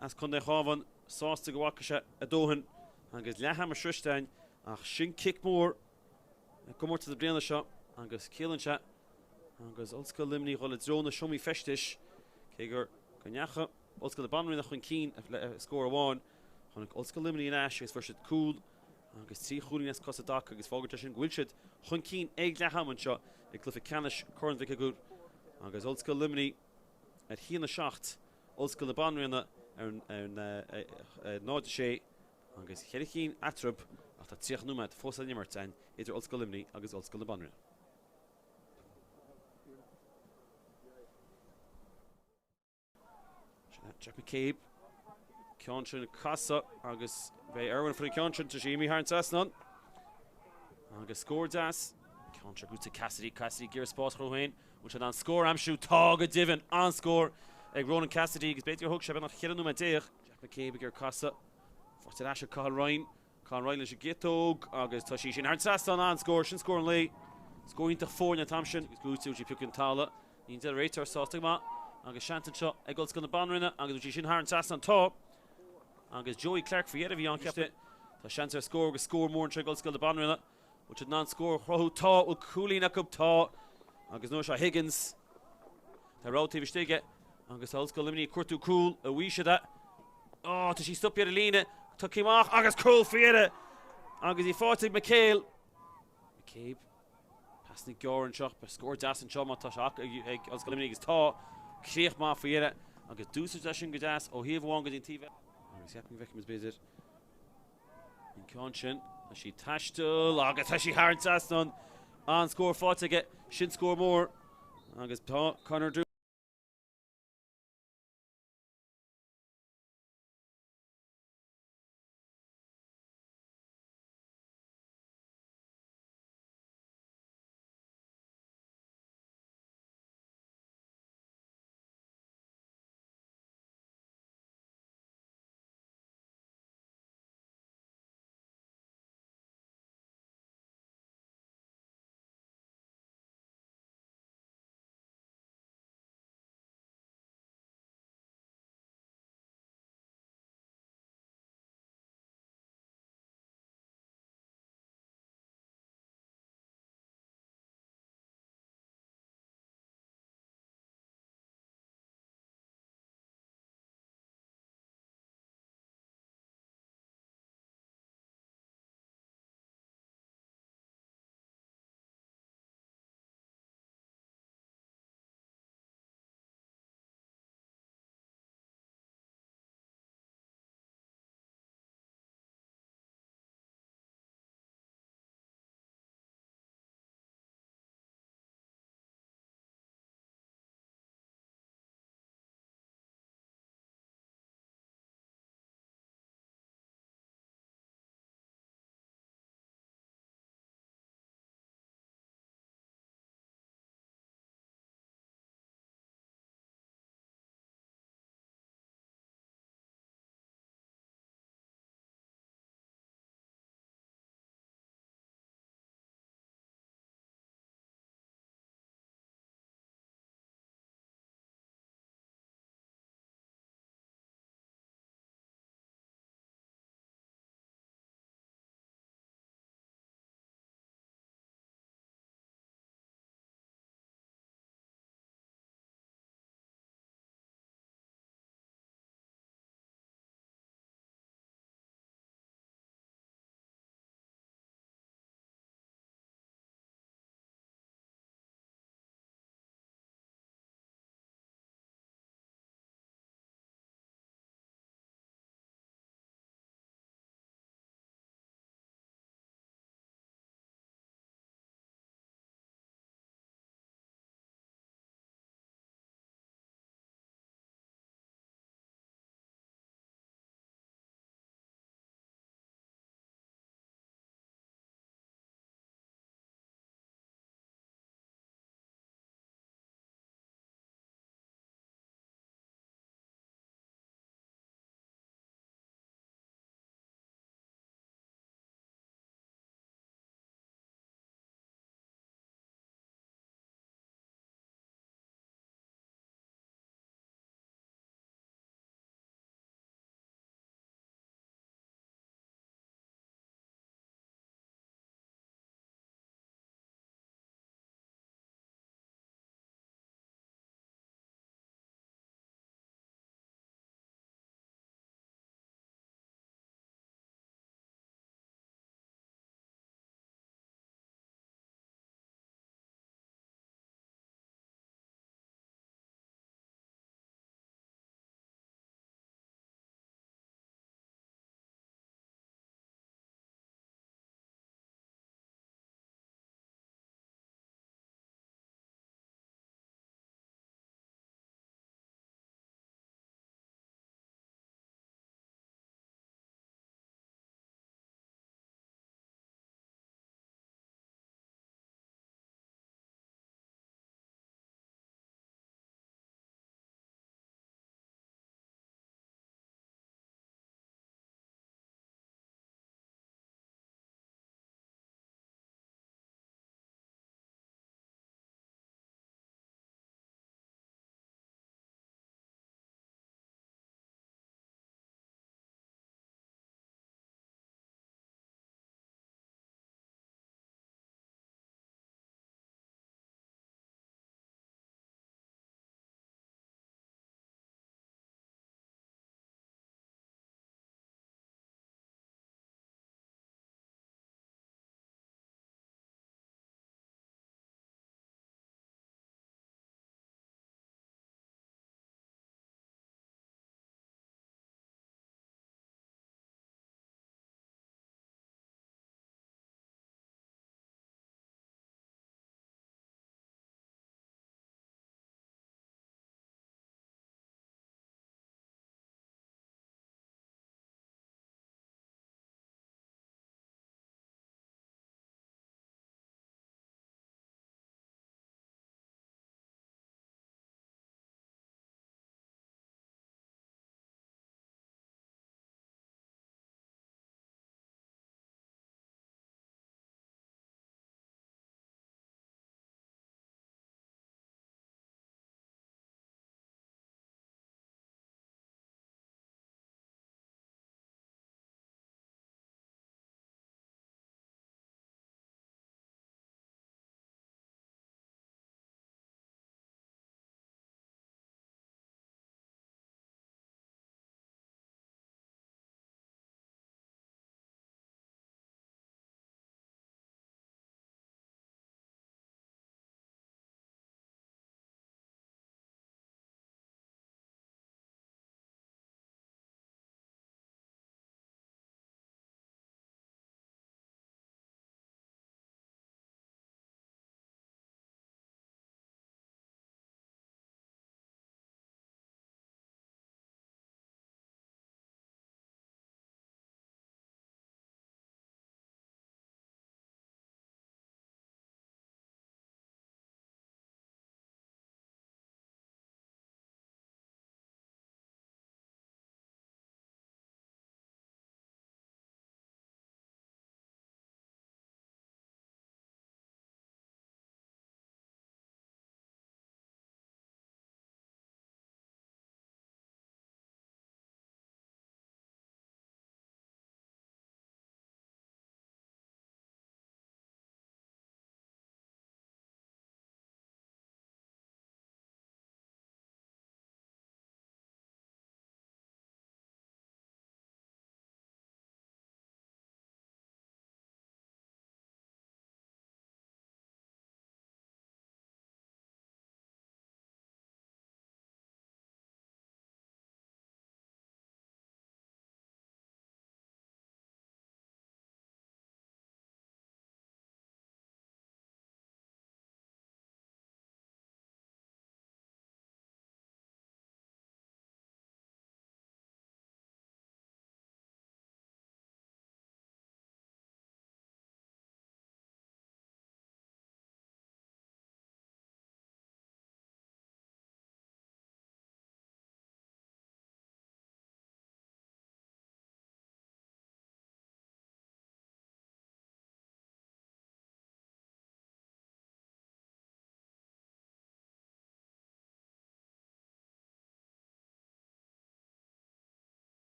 As Conde Havan. Sauce to Gawakasha Adohan. Agus Laham Shrishtain. Ach Shin kick more. Come more to the Breathnach shot. Agus Keelan shot. Agus Ollscoil Luimnigh Roll Drona Shomi Feirste. Kegur Kanyacha. Ollscoil the Banríona Chun Keen score 1. Ollscoil Luimnigh in Ash is first cool. Agus tí chuúnas Cosadach agus Forbartha Ghuilsead chun cín ag lehaman seo ag Cluiche Corn Vicagur agus Ollscoil Luimnigh at híana seacht Ollscoil the Banríona náid sé agus cheiricín atrub ach tá tíoch númad fósa nimmartain idir Ollscoil Luimnigh agus Ollscoil the Banríona. Jack McCabe Ciantrin Casa agus Bei Erwin for the Ciantrin to Jimmy Harrod Sasnon. Agus score das. Ciantrin good to Cassidy gear Spórt hAoine. Which on score Amshu Tog Divin on score. Ronan Cassidy is better hook Shaban Chira Numa Deir. Jack McCabe gear Casa. For the Asher Carl Ryan is a Gitog. Agus Tashishin Harrod Sasnon on score. Shin score late. Scoring to 4 in the Tamshin. It's good to Jipukin Tala. In the Rater Sostigma. Agus Shanton shot. Eggles gonna Banríona. Agus Shin Harrod Sasnon top. Agus Joey Clark for yet of young kept it. The Shanter score more in Ollscoil the Banríona, which had non-score. Rohu Ta will cooling up Ta. Agus Nosha Higgins. The road TV Stige. Agus Ollscoil Luimnigh Kurtu cool. A wee that. Oh, to she stop yet Alina. Took him off. Agus cool for yet. Agus he fought to McCabe. Passing Goran shot. Score das and Choma Tashak. Ollscoil Luimnigh is Ta. Kriech ma for yet. Agus Dusar Dashin Gadas. Oh, he have one good in TV. Is happening Vecchim is bezer. In Conshin, as she Tashtul, Agus as she Harrod Sasnon. On score fought to get Shin score more. Agus Connor Drew.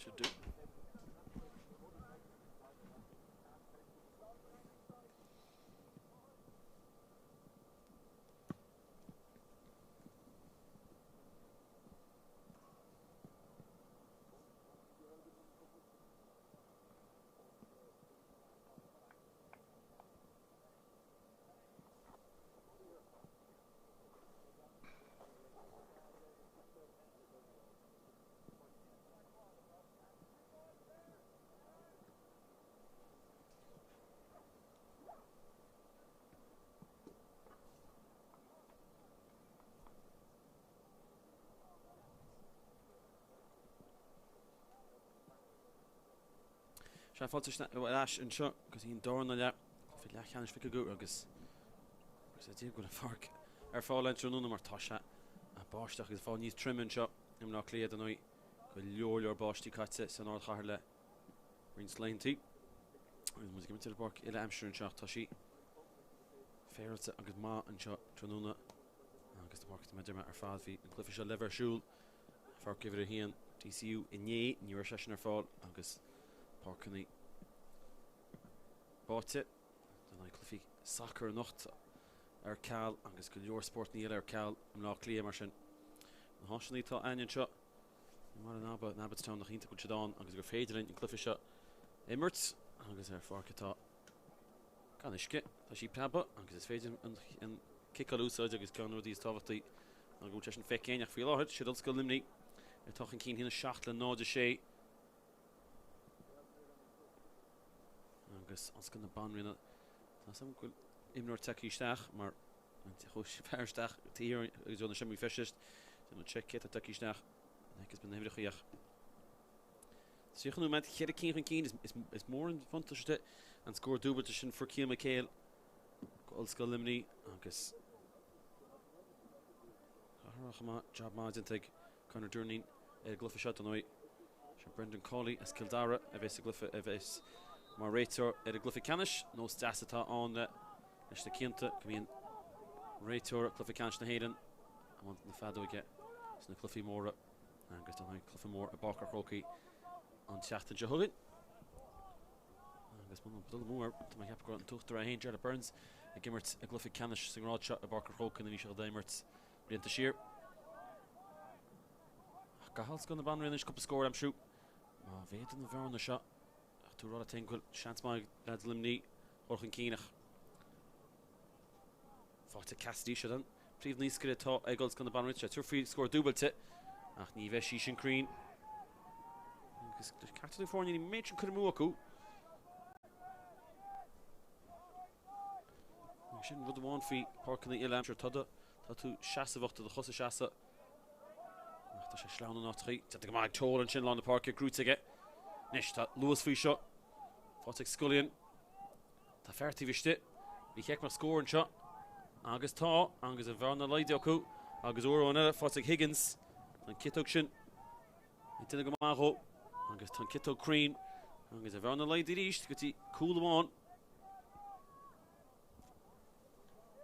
Should do. Sean fáilte leis an seo agus hín dorna le fi Leathcheannais fi go agus dtíobh go farc ar fáil le trúna mar tá se a báisteach agus fáil níos trimmin seo im ná cléad an go leor báistí caite san áil chahar le rin slaintí mu gimimi til barc ile amsir an seo tá sí Feirste agus má an seo trúna agus barc me dirma ar fád hí an Cluiche lever siúil farc gifir a hían TCU inné níor sesin ar fáil agus Parkenny Báte dan Cluiche soccer nocht ar Cal agus go leor sport níl ar Cal am ná clia mar sin an háisinaí tá aine seo mar an Abbottstown nach ínta go seán agus gur féidir in Cluiche seo immert agus ar farcatá gan isce tá sí preba agus is féidir an kickalúsáid agus gan díos táhachtaí a go sin fecéineach fi láthid si Ollscoil Luimnigh ar tachan cín hína 7 le 9 agus as gan na Banríona tá sam go imnor takeíisteach mar Feirsteach tíir agus na semí feisist na check a takeíisteach agus ben himrichaíach Siochanú met chéad cín cín is mór an fantaiste an scór dúbailte sin for Ciam Céil Ollscoil Luimnigh agus Chama job máidinteag chunar dúrnaín glufa seo an se Brendan Cawley as Kildara a bheits a glufa a bheits mar réitor Leathcheannais nó deasatá an leis na cinnta go bhíon réitor Leathcheannais na héan an na fadóige na clufií móra agus an clufa mór a bakar chócaí an teachta de thugann agus man budul mór tá heb go an tuchttar a héin Gerald Burns a gimmert a Leathcheannais san ráid seo a bakar chócaí na níos daimert blianta siar Gahals gan na Banríona is cuppa scór am siú má bhéad na bhena seo tú rád a teingil seans mai le Luimnigh orchan cínach fáte Cassidy se dan príomh níos go tá eagils gan na Banríona tú frí scór dúbailte ach ní bheith sí sin crín agus catú fórne ní méid sin chu mú acu sin rud amháin fí Parkenny ile amsir tada tá tú seasamhachta do chosa seasa ach tá sé sleanna ná trí tá go máid tóir an sin lá na parke grúteige Nis tá Lewis fí seo fáte scullion tá fertí bhiste bhí cheic mar scór an seo agus tá agus a bhena leide acu agus uair eile fáte Higgins an kitóg sin i duine go máthó agus tá kitóg Crean agus a bhena leide ríist go tí cool amháin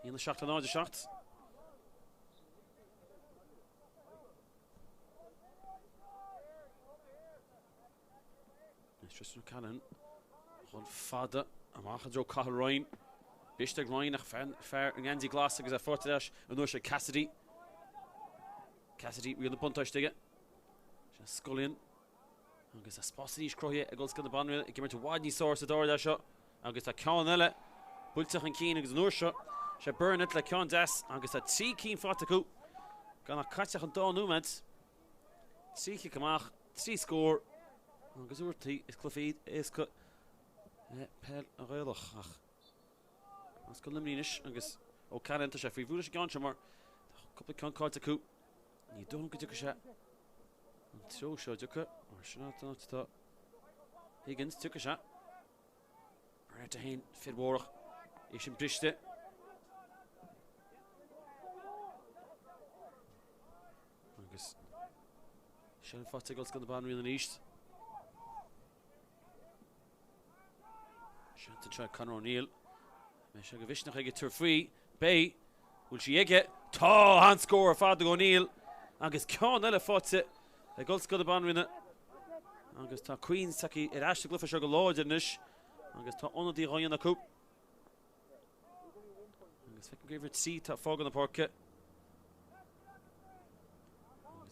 híon na 7 le 9 Tristan Cannon chun fada amach dro cahal roin biste roin nach fair an Andy Glass agus a fortileis an nuair sé Cassidy ri na puntáistige se scullion agus a spásadís croithe a Ollscoil na Banríona i gimmar tú bhaid ní sóir sa dáir seo agus tá ceann eile builteach an cín agus nuair seo sé burnet le ceann des agus a trí cín fáta acu gan a caiteach an dá númed trí amach trí scór agus úirtaí is clufiad is go pel a réalach ach as go Luimnigh agus ó cananta sé frí bhúla gan mar coppla cáilte acu ní dún go tucha sé an treo seo tucha mar sinna tá Higgins tucha sé réit a hain fidhórach é sin briste agus sin fáte Ollscoil na Banríona níist to try Conor O'Neill. Mesha go bhisnach ige tur free. Bay will she ige tá hand score fád O'Neill agus ceann eile fáte ag Ollscoil na Banríona agus tá Queens taki eiste glufa se go láidirnis agus tá onadí roiin na cúp agus fe gréfir tí tá fágan na parke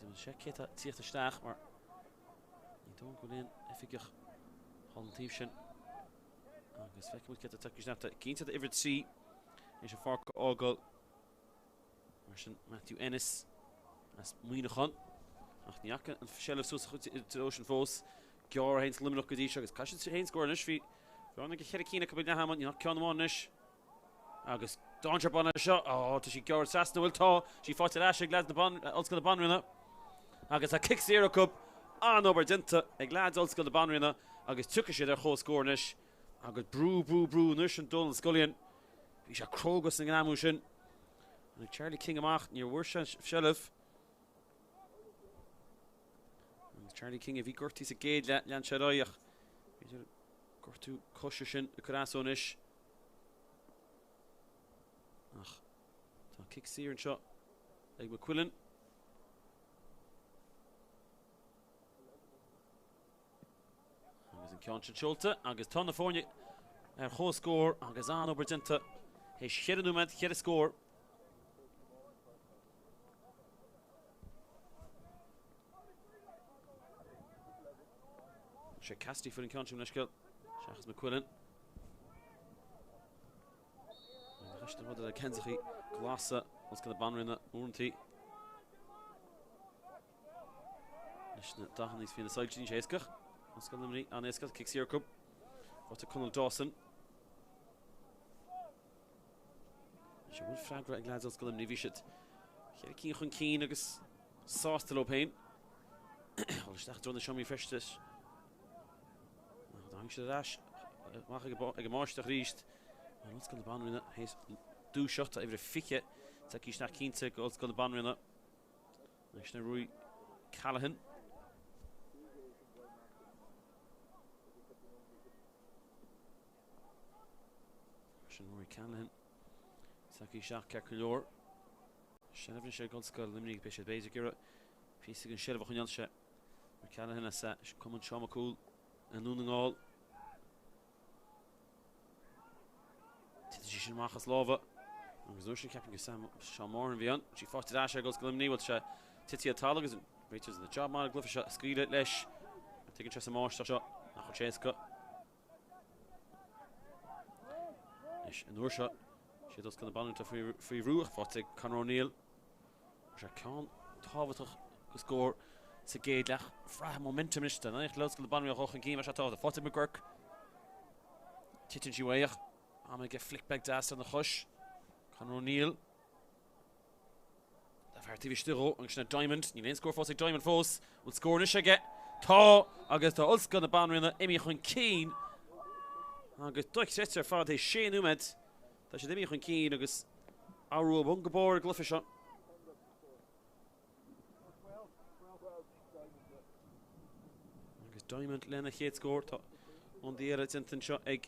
agus sé ké tíocht staach mar ní dó go in effikich haltíf sin agus fe mu get tak snapta cínta iwwer tí is se fark ágal mar sin Matthew Ennis as muoine gan ach níacha an sellh so ocean fós gear hens Luimnigh go dtí agus caiisiid sé hén scóir is fi anna go chead cína go na haman ní cean máis agus dáir ban seo tá sí gear sasna bhfuil tá sí fáte leis glad na ban Ollscoil na Banríona agus a kick 0 cup an obair dinta ag glad Ollscoil na Banríona agus tucha sé ar chó scóirnis agus brú nus an dul an scoilíonn bhí sé crogus an gnámú sin ag Charlie King amach níor bhuair sellh Charlie King a bhí gortí sa géad lean se ráach gortú cosisiú sin a chorásónis ach tá kick sír an seo ag McQuillan agus an cean sin seolta agus tá na fórne ar chó scór agus an obair dinta hé cheanú med chead a scór sé castí fu an ceantim leisceil seachas McQuillan reiste rud a Kenzachaí glása Ollscoil na Banríona úintí leis na dachan níos fi na sailtín sé éascach Ollscoil Luimnigh an éascach kick 0 cup fáte Conal Dawson sé bhfuil freigra ag glad Ollscoil Luimnigh bhí siad chéad cín chun cín agus sásta lopéin Ollsteach drona seomí Feirste Hang sé ras mag ag máisteach ríist an Ollscoil na Banríona hééis dú seota iwwer fiche tak ís nach cínta go Ollscoil na Banríona leis na Rui Callahan sin Rui Callahan tak ís seach cear leor sin efn sé Ollscoil Luimnigh be sé béidir gira pí an séh chun se Rui Callahan a sa cum an seomá cool an núnaáil sin machchas láha agus úsin ceapin go seámór an bhíon sí fáte eise Ollscoil Luimnigh bhil se tití atá agus réitir na job mar glufa se scríile leis tugann se sa máiste seo nach chu téasca leis an uair seo siad Ollscoil na Banríona faoi rúach fáte Conor O'Neill se ceann táhaach go scór sa géad leach fra momentum iste na Ollscoil na Banríona chochan cíime se tá fáte McGurk titin sí waach I'm going to get flick back das on the hush. Conor O'Neill. They've heard TV still on a diamond. You need score for a diamond force. Will score in a shake. Ta agus tá Ollscoil na Banríona imi chun cín agus doictéar fád é sé númed tá sé imi chun cín agus áú bun go bór glufa seo agus diamond lena chéad scór tá an díara tintan seo ag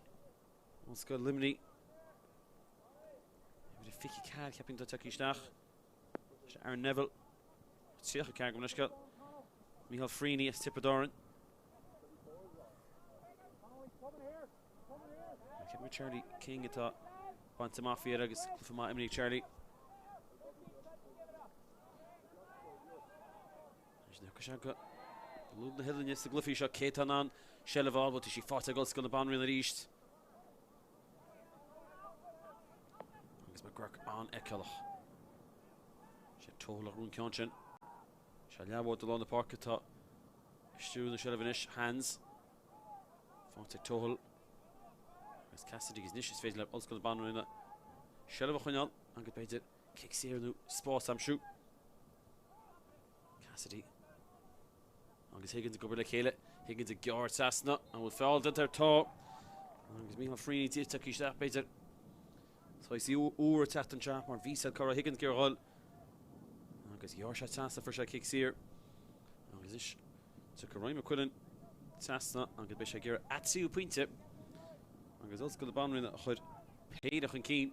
Ollscoil Luimnigh bhí fici cead ceapin do tuí isteach sé ar Neville tíocha cear go leisceil Michael Freeney as tippadoran ceap Charlie King atá banta mafia agus clufa má imní Charlie is na go lúd na hilinne sa glufií seo cétan an sellhá bhil sí fáte Ollscoil na Banríona ríist McGurk an Ekelach. Sé tóla rún ceantin. Sé leabhór do lána parca tá stú na sellhanis hands. Fáte tóhol. Agus Cassidy is níos is féidir le Ollscoil na Banríona. Sellha chuineáil an go beidir kick séarnú Spórt am siú. Cassidy. Agus Higgins go le chéile. Higgins a gear sasna an bhfuil fáil dintar tá. Agus Michael Freeney tíach isteach beidir. So I see úr tetan seach mar vísal Cara Higgins gearháil agus gear se teasta for se kick sír agus is tu go roiim McQuillan teasna agus be sé gear atú pointe agus Ollscoil na Banríona a chud péadach an cín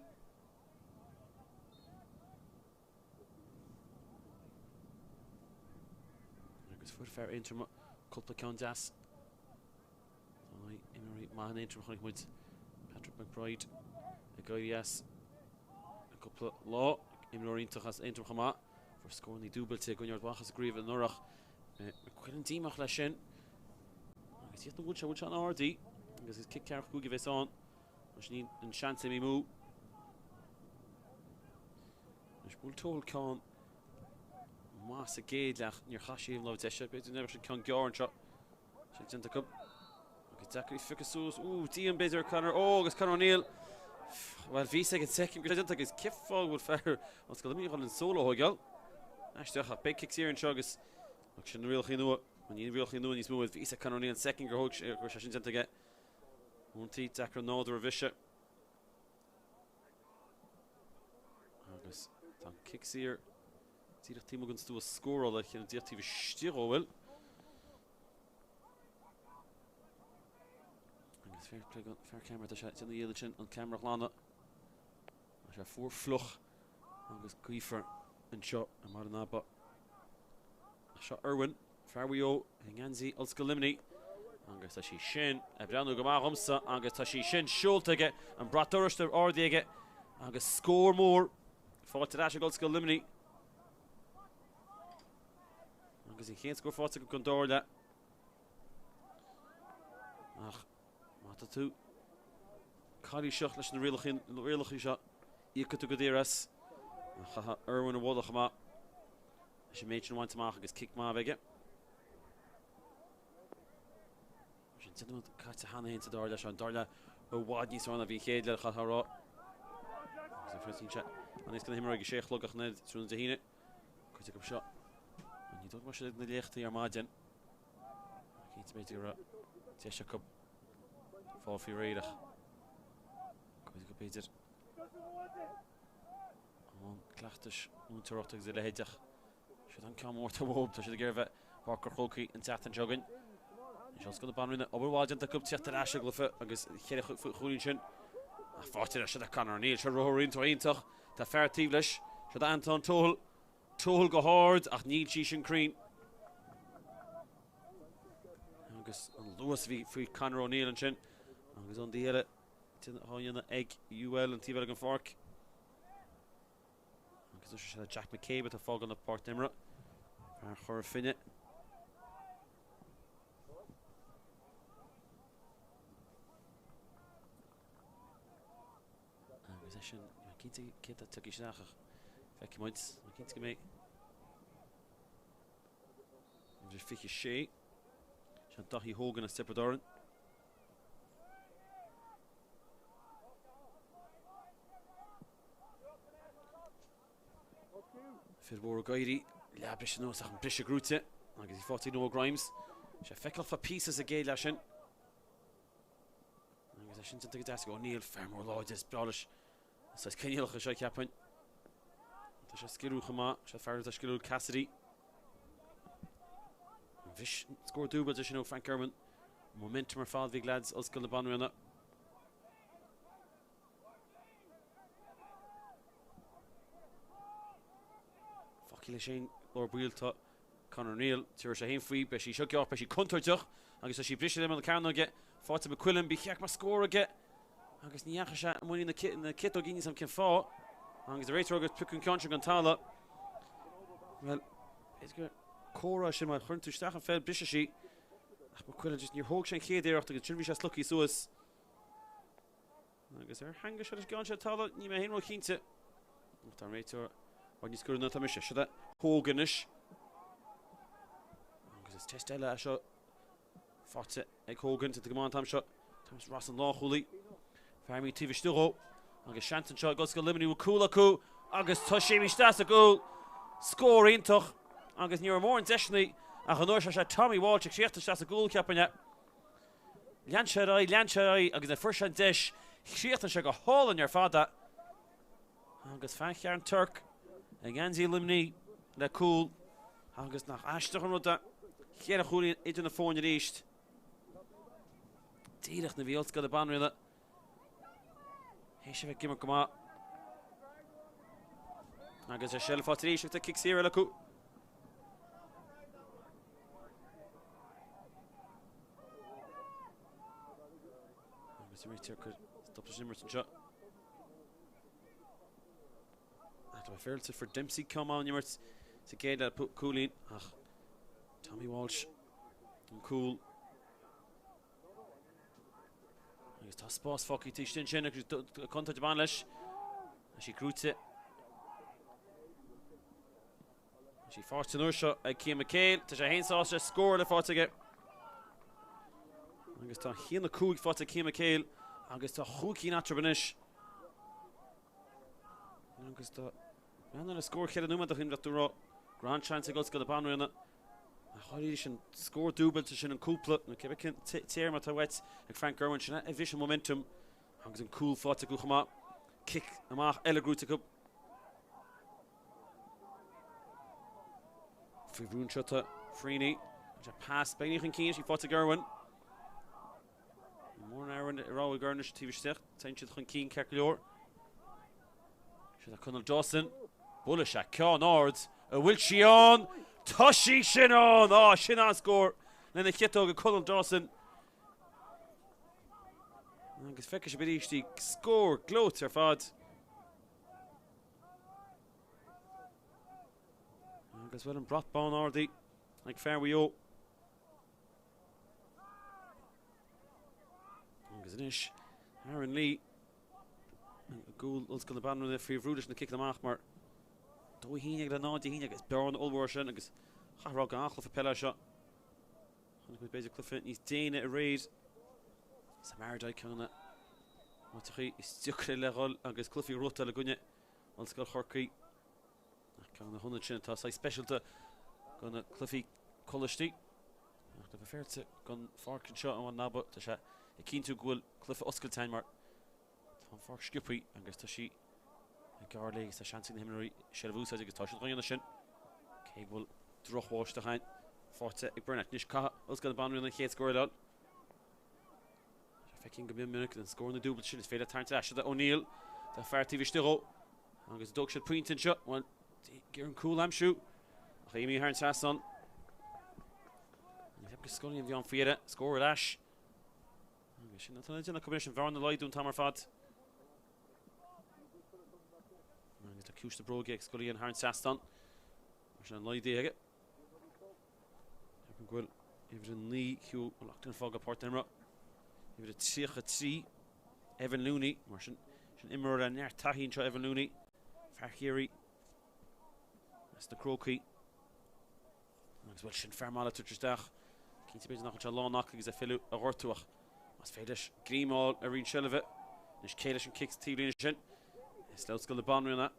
agus fud fear inter culpa ceann deas Emery, man, interim Honeywood, Patrick McBride, a guy, yes, a couple of law, Emery has interim Hama for scoring the double to Gunnar Bachas Grieve and Norach. McQuillan Dimach Lashin. I guess the Woodshot RD. Because his kick carrier who give us on. Machine and chance me move. Bull told Con Massa Gaidlach near Hashi and Lovdesha, but never should Con Garn shot. She's in the cup. Exactly, Fickasus. Ooh, Dean Bader Connor. Oh, it's Conor O'Neill. Well, Visa gets second because I didn't think his kick fall would fair. Let's go. Let me run in solo, Hogal. Actually, I big kicks here in Chugus. Shouldn't really know it. When you really know, he's moving with Visa Conor O'Neill second. Go Hog. Shouldn't to get. Won't he? Dakar Nod or Visha. Agus. Dan kicks here. See the team against do a score like in the TV Stiro will. Fair play, fair camera to shot in the Leathcheannais on camera Lana. I shot 4 fluch. Agus Giefer and shot and Maranaba. Shot Irwin, Farwio, Hinganzi, Ollscoil Luimnigh. Agus Tashi Shin, Ebranu Gamar Humsa, Agus Tashi Shin, Schultige, and Braturish to Ordige. Agus score more. Fought to Dash Ollscoil Luimnigh. Agus he can't score fought to Gondorda. Two. Kali shot in the real shot. You could go there as Irwin and Wallachama. She made one to mark his kick my bigger. She didn't catch a hand into Darla and Darla. Oh, what is on a VK? Let her out. The first chat. And he's going to him a shake look at Ned through the Hine. Could take a shot. And you don't watch it in the left to your margin. Keith made your Tesha Cup. Fall for Raidach. Could go Peter. On Cárthach, Unterrottag Zilehedach. Should come more to Wob, to should give it Parker Hockey and Satan Jogging. She's got the Banríona. Overwatch into Cup Tráchtaire Glyph. I guess Shigiúir for Cluiche. I thought it should have Conor O'Neill. Should roll into Eintach. To fair Tivlish. Should Anton Tohl. Tohl go hard. Ach Neil Shishin Crean. I guess Lewis for Conor O'Neill and Chin. Agus on the hele tin hAoine egg UL and Tivel and Fork. Agus should Jack McCabe to fog on the Port Nimra. Chor Finne. Agus session Kinti Kita Tukishach. Feck points. Kinti me. Just fiche Shay. Shantahi Hogan and Steppadoran. Fidwar Gairi, Labrish no Sachan Brisha Grute, I guess he fought no Grimes. She feckle for pieces of Gail Lashin. I guess I shouldn't take a task. O'Neill, Farmer Lloyd, this Brolish. So it's Kenny Loch, I can't point. Tasha Skiru Hama, Shafaru Tashkiru Cassidy. Vish scored double, as you know, Frank Kerman. Momentum or fall, big lads, Ollscoil Banríona. Shane Lord Breathnach to Conor O'Neill to Shaheen free, but she shook you off, but she countered you. I guess she brished them on the counter get fought to McQuillan, be Kiak score again. I guess Niakasha money in the kit or getting some can fall. I guess the race rogue took country Gontala. Well, it's good. Cora Shima Hurn to Stachan fell Brishashi. McQuillan just near Hogshan K there after the Chilvisha lucky so is. I guess her hanger shot is gone shot Tala, Nima Henry Kinte. After Rator. When you score another mission, should that Hoganish? Because it's Testella shot. Fought it, Egg Hogan to the command time shot. Thomas Ross and Lawhully. Farmy TV Sturo. August Shanton shot, Ollscoil Luimnigh with Kulaku. August Toshimi Stas a goal. Score Intoch. August near more intentionally. Achanosha shot Tommy Walsh. She Stas a goal capping it. Lancharai. August the first shot dish. She has to a hole in your father. August Fankjarn Turk. Hinganzi Luimnigh, they're cool. Agus nach Ashtach and Rudda. Here a Julian into the phone at East. Dirach na Ollscoil the Banríona. He should give him come out. Agus a shell for three. Should the kicks here, Laku. Stop the Zimmerton shot. After Feirste for Dempsey, come on, Nimmert. It's a gate that put Coolin. Tommy Walsh. And Cool. Agus tá spás foci tí sin sin agus contact ban leis. She grúte it. She forced an Ursha ag Cian McHale. Tá sé héinsáiste score le fáte. Agus tá híana cúig fáte Cian McHale. Agus tá chúcí natra banis. Agus tá Banna le score chéad numa him dat dúrá. Grand chance ag Ollscoil Banríona. A choirí sin score dúbal tá sin an cúpla. Na cebe cin tíir má tá wet ag Frank Gerwin sin a bhí sin momentum. Agus an cool fáte go chama. Kick amach eile grúte go. Fibrún shota Freeney. A pass Béal an cín, she fáte Gerwin. Mór Aaron rá Gernish tíbhsteach. Taint siad chun cín Cearcleor. Siad a Conal Dawson. Bulla se ceán ard. A bhfuil si an. Tá sí sin an. Sin an score. Lena chetóg a Conal Dawson. Agus feice sé bidí score glót ar fad. Agus bhfuil an brotbán ardí. Ag fear ó. Agus inis Aaron Lee. Gúil Ollscoil Banríona frí bhrúdais na kick amach mar dó híine le náide híine agus bearn Ulmhór sin agus charrá gan achla pella seo. Chun go beidir clufa níos déine a réid. Sa mardaid cena. Mátachí is stiúcra le gáil agus clufií rota le gunne Ollscoil Chorcaí. Cena 100 sin tá specialta gona clufií Colistí. Tá Feirste gan farcin seo an nabba tá sé i cín tú gúil clufa Ollscoiltein mar tá farc sciúpaí agus tá sí gar legus tá seansing na himnaí seilbhúsa agus tá sin roianna sin. Cé bhfuil drochháiste hain Forte ag Breathnach níos cath Ollscoil Banríona chéad scóir leil. Fecin go Mhic an scóir na dúbal sin is féile tarnta eiste a O'Neill tá feartí bhísteó agus dog siad pointin seo bhain gur an cool amsú a chéimí ar an teasán. Heb go scoilíon bhí an fiad scóir leis. Agus sin na combination bhar na leidún tamar fad. Agus tá cúiste bróge ag scoilíon ar an teasán. Mar sin an leidí aige. Heb an gúil ifir an ní hiú an lachtain fág a Portnimra. Ifir a tíocha trí Evan Looney. Mar sin imar a neart tahín seo Evan Looney. Farchéirí. That's the Croquis. Agus bhfuil sin fermála tuirteach. Cínta beidir nach an lánach agus a fiú a ghortúach. Mas féidir grímáil a rín seilbh. Nís céile sin kicks tíblíine sin. Is Ollscoil Banríona.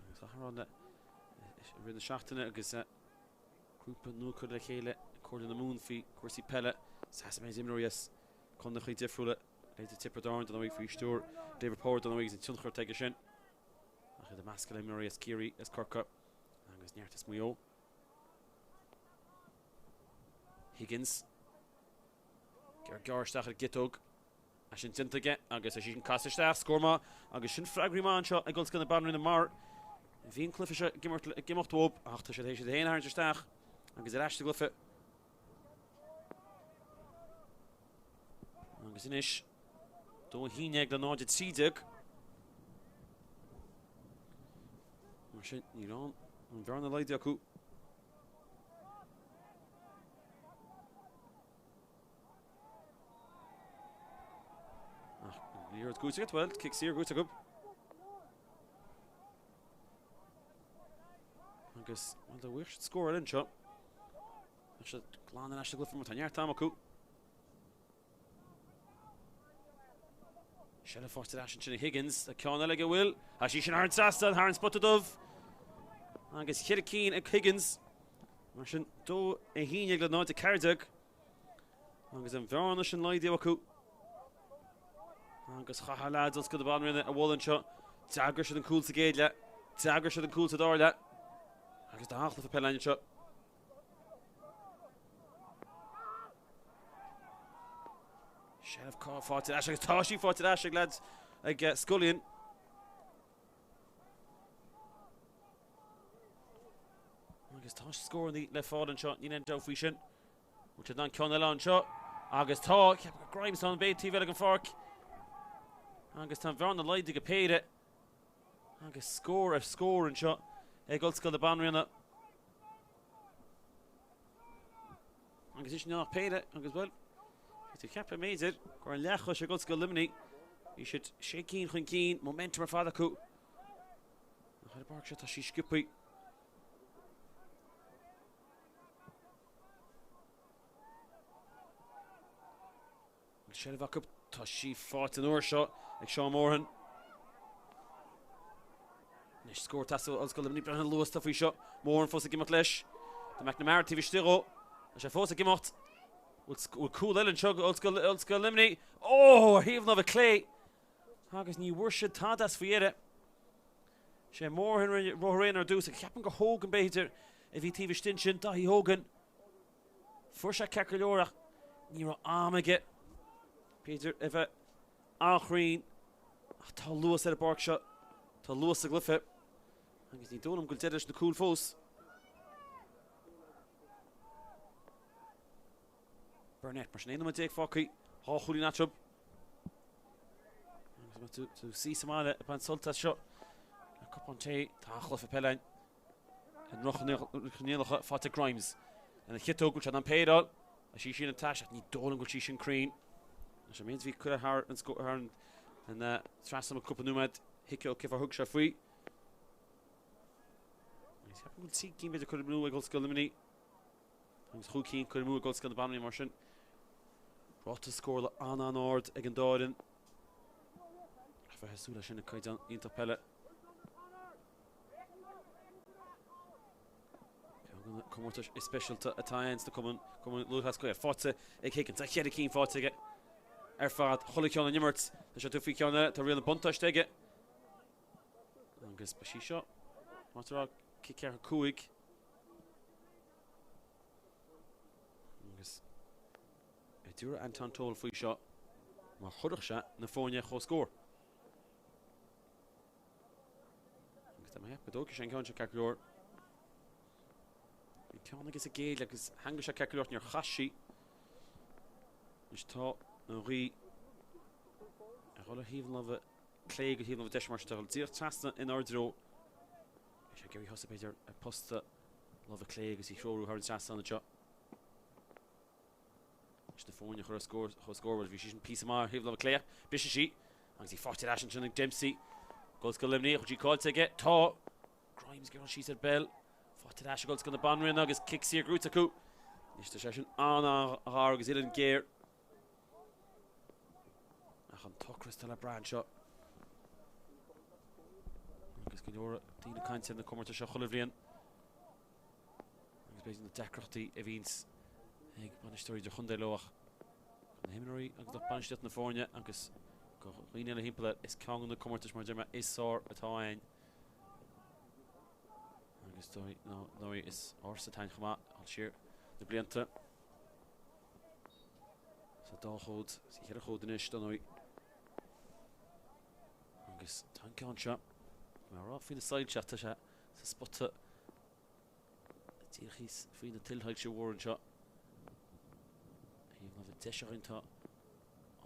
Agus a tharán rinne seachtainna agus grúpa núcha le chéile cuairla na mún fí cuasaí pelle. Sas mé imróías chun nach chuí difriúla. Leidir tipper dáin don bhíh Feirste. David Power don bhíh an tunchar teige sin. A chu de mascail imróías Círí as Corca. Agus neartas muo. Higgins. Garsteach ar gitóg. A sin tintaige agus a sin casisteach scórma agus sin fragrimáin seo ag Ollscoil Banríona mar. Bhíon clufa se gimocht ach tá sé hééis héana hairteach agus eiste glufa. Agus inis dó híine ag le náide trídeag. Mar sin nírán an bhearna leide acu. Líor gúte well, kick sír gúte go. Agus the wish score in shot. I should glán an eiste glufa mar tá neart tam acu. Shell forced action to Higgins, a ceanna le go bhfuil. A sí sin ar an sasta, ar an spotadómh. Agus chiad cín ag Higgins. Mar sin dó a híine le náid a Cárthach. Agus an bhearna sin leidí acu. Agus chacha lads Ollscoil Banríona a bhfuil an seo. Dagger siad an cúil sa géad le. Dagger siad an cúil sa dáir le. Agus dá hachla fa pellain seo. Sheriff Carr fought it. Ashig Tashi fought it. Ashig lads. Ag Scullion. Agus tá score in the left fallen shot. Ní an Joe Fishin. Which is not Conal on shot. August talk. Grimes on bait. TV looking fork. August time Vern the light to get paid it. August score and shot. Ollscoil the Banríona. August is not paid it. August well. It's a cap made it. Goran Leathcheannais Ollscoil Luimnigh. You should shake keen, keen. Momentum for the coup. The bark shot she Shigiúir. Shelvak up. She fought an shot. Like Sean Moran. Nish score tassel Ollscoil Luimnigh behind Lewis stuff we shot. Moran fuss gimme Cluiche. The McNamara TV stiro. She fuss gimme. Will cool Ellen chug Ollscoil Luimnigh. Oh, heaving of a clay. Agus ní worship tadas for yet. She Moran Rohrain or dus. Captain go Hogan beter. If he TV stinchin Dahi Hogan. Fursha Kakalora. Niro Amage. Peter, if a Achreen, Tal Lewis at a bark shot, Tal Lewis the Glyph it. I guess he don't him good the cool foes. Burnett, Marshall, no take Focky, Hall Holy Natural. To see some of it upon Sulta's shot. A cup on Tay, Tachlef a Pelline, and Rochanil fought Grimes. And the Hitto, which had not paid all. A Shishin and Tash, and Dolan, which Shishin Creen. Which means we could have hard and score her and trash some a couple of numad Hickel give a hook shot free. He's happy to see game could have moved Ollscoil Luimnigh. He's who keen could have moved Ollscoil the Banríona Martian. Brought to score on Ord again Dorden. For Hasula Shin Kaidan into pellet. Come with a special to Italians to come on Lewis Hascoil Forza a kick and take a keen Forza get. Erfad, Cholikon and Yimmerts. The shot to Fikion to real buntash take it. Angus Bashisha. Matara kick her Kuig. Angus Edura Anton Toll free shot. Ma Hudaksha Nafonia Ho score. Angus Tamaya Padoki Shankon Shakaklor. You can't get a gate like his Hangisha Kaklor near Hashi. Which taught Henri, a roller heaving of a clay, heaving of a dish marsh to hold dear Trasna in our draw. I should Gary Hussabader a posta love a clay as he throw her Trasna on the shot. The phone you score with Vishishin piece of mar, heaving of a clay, Bishishi, and he fought it Ashington and Dempsey. Ollscoil Luimnigh, which he called to get tall. Grimes girl, she said Béal. Fought it Ash, Ollscoil the Banríona, Nuggets kicks here, Grutaku. Nish the session on our Hargus in gear. On Tokris to a brand shot. Agus Gilora, Dina Kainz in the corner to Shacholivrian. Agus based on the Tráchtaire Evans. Hey, Banish story to Hyundai Loach. Himmery, Agus Banish in the Fornia. Agus go Rina Himpla is Kong in the corner to Shmarjama is sore at hAoine. Agus story, no, is Orsatan Khama. I'll share the Blianta. So Dalhold, see here a Hodinish, don't know. Tank on shot. We're off in the side shot to shot. It's a spot to he's free the tilt hike Warren shot. He have a dish into on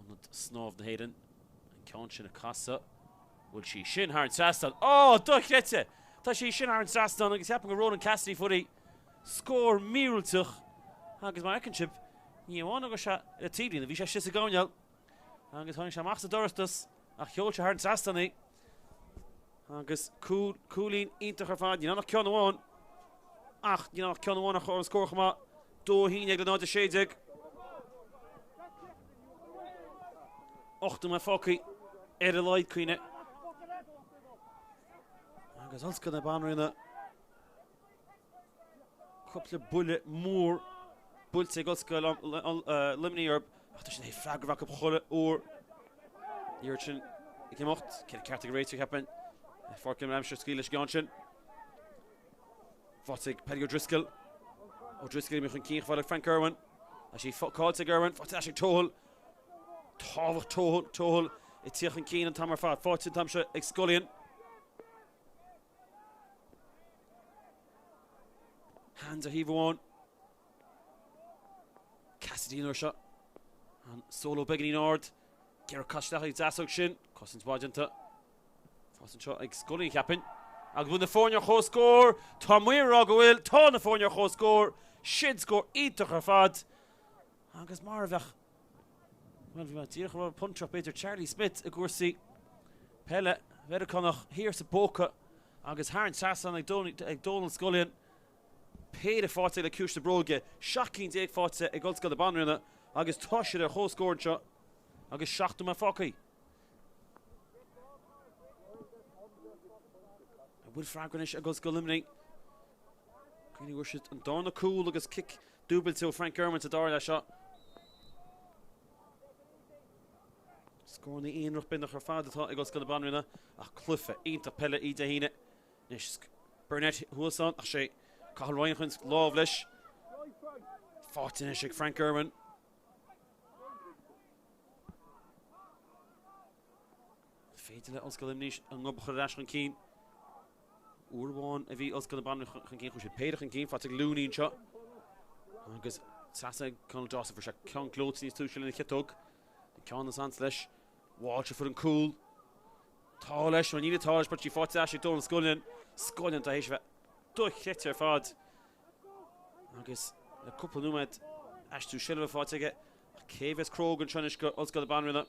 the snow of the Hayden. And Conshin a Casa. Will she shin hard Saston? Oh, Duck gets it. She shin hard Saston. It's happening to Ronan Cassidy footy. Score Mirultuch. Haggis my chip. You want to go shot a TV. The Visha Shisigonial. Haggis Hansha Maxa Doristus. Ach, Jolcha hard Sastani. Agus cooling into her fad. You know, not Kion one. Ach, you know, Kion one a score come out. Do he need the shades egg. Och, to my Focky. Light Queen it. Agus Ollscoil the Banríona. Couple of bullet more. Bullet say Ollscoil Luimnigh or. Ach, there's a flag rock up Cholle or. The urchin came out, Cárthach race to happen. Forkin Ramshire Skilish Ganshin. Fotig Paddy O'Driscoll. O'Driscoll Mhic Keith for Frank Irwin. As she called to Irwin, Fotash Toll. Toll. It's Tiachin Keen and Tamar Fat. Fortin Tamsha Excullion. Hands are heave on. Cassidy in our shot. And solo beginning nord. Gera Cáshtach zasog shin. Cousins Wajanta. Fossin shot like Scully capping. Ag win the 4 ho score. Tom Weir Rogawil. Ton the 4 ho score. Shid score. Eat to her fad. Agus Marvach. Well, we want to see punch up either Charlie Smith, a Gursi. Pelle. Vedaconach. Here's a Boca. Agus Harn Sasson like Donald Scullion. Paid a forte like Kush the Broge. Shocking to 8 forte. A goal the Banríona. Agus Tosh their whole scored shot. Agus shocked him a Focky. Would Fragranish a goal Luimnigh. Greeny Worship and Dorna Cool. Agus kick double to Frank German to Dara that shot. Scoring the Ian Ruch Bindach her father thought a goal the Banríona. Cluiche. Inta Pelle Ida Hine. Nish Burnett Hulson. Ashay. Cathal Ryanchins Lovelish. 14 Frank German. Feitile Ollscoil Luimnigh an Ngobach Rash an Keen. Urwan a bhí Ollscoil Banríona an Keen chu sé péidir an Keen fatig Looney shot. Agus Sasa Conal Joseph for Sean Clothes níos túisiil in the Kitog. Ceann na sans leis. Walter for an cool. Tá leis man níle tá leis but she fought Ashley Donald Scullion. Scullion tá héis bheith dúch hit ar fad. Agus a couple númad Ashtú Silva fought aige. Cévis Crogan Trinish go Ollscoil Banríona.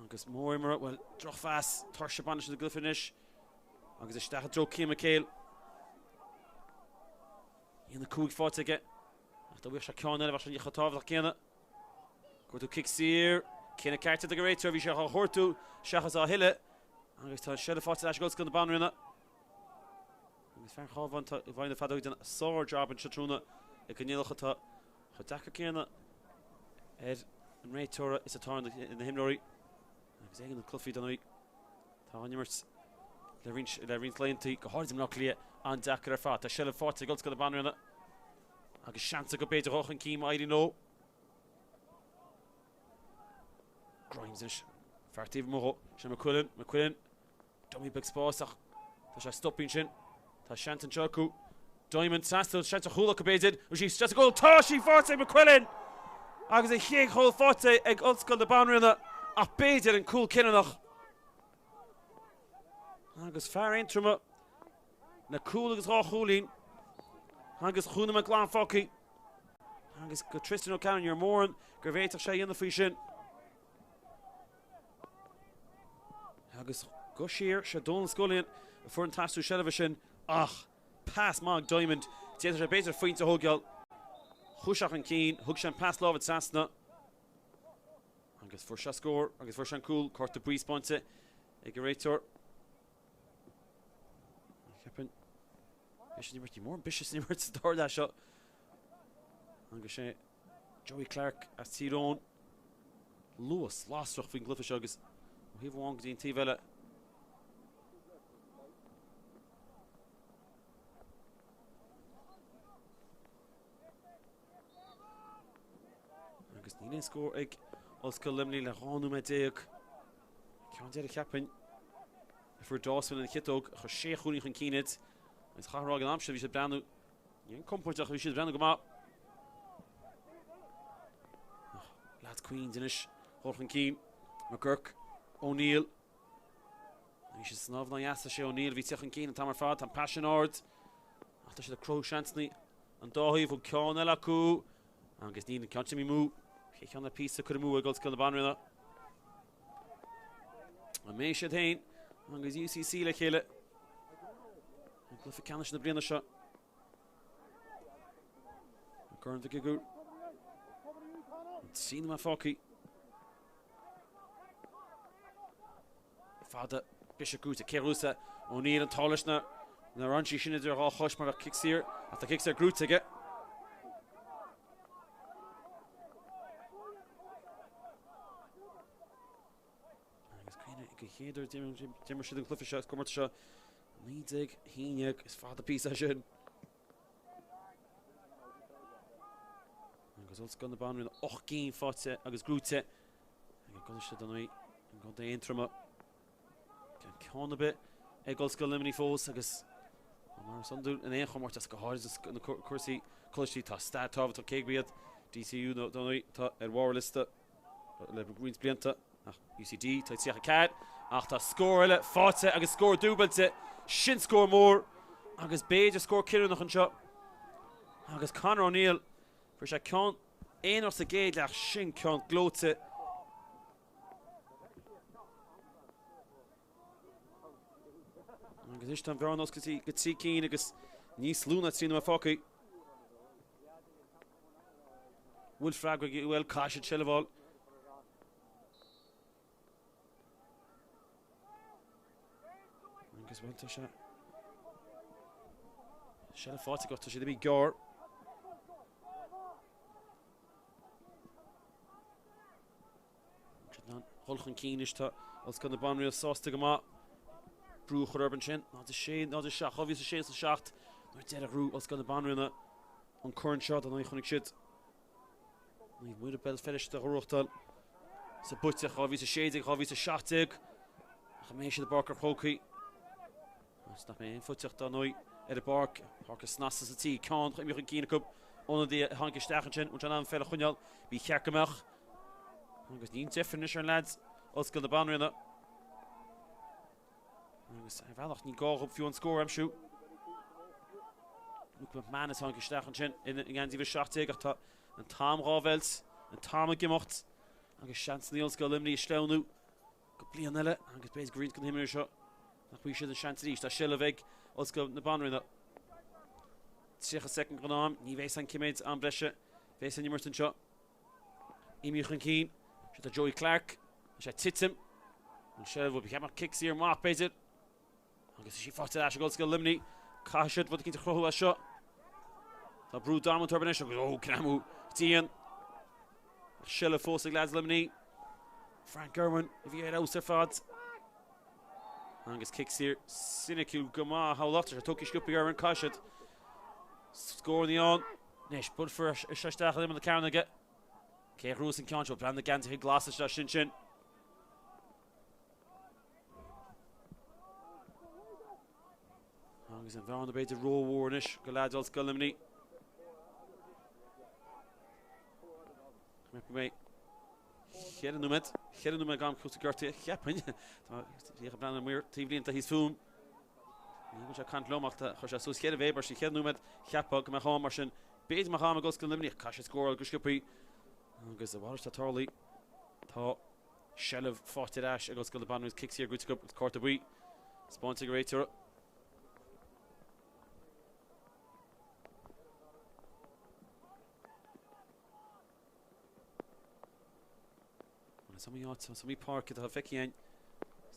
Agus mór mar well droch fast Torsha Banish the Glyphinish. Agus is stach dro Kim McHale. In the cool fought aige. After we shall count it, we shall talk about go to kicks here. Kena Cárthach the great serve. We shall hortu. Shachas a hille. Agus tá Shell fought that goes to the Banríona. Agus fan Chavan to find the fado done a sore job in Shatruna. It can yell chata. Chadaka Kena. Ed and Ray Tora is a turn in the hymnary. Agus egin the Cluffy done week. Tá Nimers. Lárionad lane to go hard him not clear on Dakar fat. Shell fought the goes to the Banríona. Agus chance go beter hoch and Keem I don't know. Grimes-ish. Fart even more. Sean McQuillan. Dummy big Spórt. Tá stopping shin. Tá Shanton Choku. Diamond Sastel. Shanton Hula Cabedid. She's just a goal. Toshi Forte McQuillan. Agus a hieg hole Forte. Eg Ollscoil the Banríona. A Bedid and cool Kinnanach. Agus far intrama. Na cool agus Rá Chulín. Agus Chuna McLaren Focky. Agus go Tristan O'Cannon your Moran. Gervaitach sé in the fishin. Agus go sheer Donald Scullion for an Tastu Shelevishin. Pass Mog Diamond. Theatre a better feint to Hogyal. Hushach and Keen. Hugshan pass love at Sasna. Agus for Shaskor. Agus for Shankul. Court the Breeze Ponce. Egerator. Keppen. More ambitious in to start that shot. Agus Joey Clark as Tyrone. Lewis lost rough in Glyphish Agus. We've won in Tivella. Agus Nina score egg. Ollscoil Luimnigh le Ránú Medeag. Can't get a capping. For Dawson and the Kitog. Choshe Chúnich and Keenid. It's Charrog and Amshel. We should brand new. You can come point. We should brand new come out. Lads Queens inish. Hoch and Keen. McGurk. O'Neill. He should snub na yasta she O'Neill. Vitech and Keen and Tamar Fad. And Passion Ord. After she the Crow Shansney. And Dahi for Kionella Coup. And guess Nina can't me move. He can't a piece of Kudamu. A goal to kill the Banríona. And May should hain. And guess UCC like kill it. And Cliffy Canish in the Breathnach shot. Current the Gigu. Seen them at Focky. Fada Bishop Guta Kerusa O'Neill and Tolishna. Na Ranchi Shinidir all Hushmar kicks here. After kicks there Groot to get. Header Dimmer should Cliffy shots come to shot. Leedig Hinek is Fada piece I should. Agus Ollscoil the Banríona och game fought agus Groot. I got should done got the interim up. Can a bit. Ollscoil Luimnigh falls agus Mar sundú in éon chomórt as go háir na cuasaí Cluiche tá stad tábhacht ó céagriad DCU donnaí tá bhharliste le Greens blianta ach UCD tá tíocha cad ach tá scór eile fáte agus scór dúbailte sin scór mór agus béidir scór cireannach anseo agus Conor O'Neill for sé ceann éonar sa géad leach sin ceann glóte agus is tan bhearnos go tí cín agus níos lúna trína a fácaí bhfuil freagra bhfuil caiisiid seilebháil agus bhfuil tá sé seile fáte go tá sé bhí gear holchan cínis tá os gan na Banríona sásta go má brúch ar urban sin ná is sé ná is seach obhís sé sa seacht nuair dead a rú os gan na Banríona an current shot an chunig siid ní muid a bell feirste a ruachtal sa buteach obhís séidig obhís seachtig a mé sé de barcar hócaí sta mé futeach dá nói ar a barc park snasa sa tí cáin chuimich an cína cub óna dí hanca stachan sin út an féile chuneal bhí chearcamach agus níon definish ar lads os gan na Banríona agus bhealach ní gáth op fiú an scór am siú Luc man is hanca stachan sin in gandí bh seachtig ach tá an tám ráhvels an tám a gimocht agus seans níos go Luimnigh sleanú go blian eile agus béis Green gan himir seo nach bhí siad an seans ríis tá seile bheith os go na Banríona tíocha second gnáam ní bhééis an cimméid an breise bhééis an immert an seo imíoch an cín sé tá Joey Clark sé titim an seile bh becheamach kicks ar má béidir agus sí fáte leis go go Luimnigh caiisiid bud cinnta chrothú a seo tá brú dáman turban agus ó cramú tíon seile fósa lads Luimnigh Frank Gerwin a bhí ar aus ar fad agus kicks here Siniciú go má hálatar a tuci sciúpa Gerwin caiisiid scór níán neis bud for a seisteach le na carnaige cé rús an ceanseil brenn na gantithe glasas sin sin agus an bheanna beidir róhórnis go leadals go Luimnigh mé Cheanú gam chuta gortaí cheappain bhí brenn muir tíblionanta hís fún ní se cant lomachta chu sé sús chéad a bhébar sí cheanú cheappa go meá mar sin béad mar chama go Luimnigh cai sé scóil go sciúpaí agus a bhhair tá tarlaí tá seileh fáte leis agus go Banríona kicks ar gúte go cóta buí spáinte go réitear Samí park a feiceáin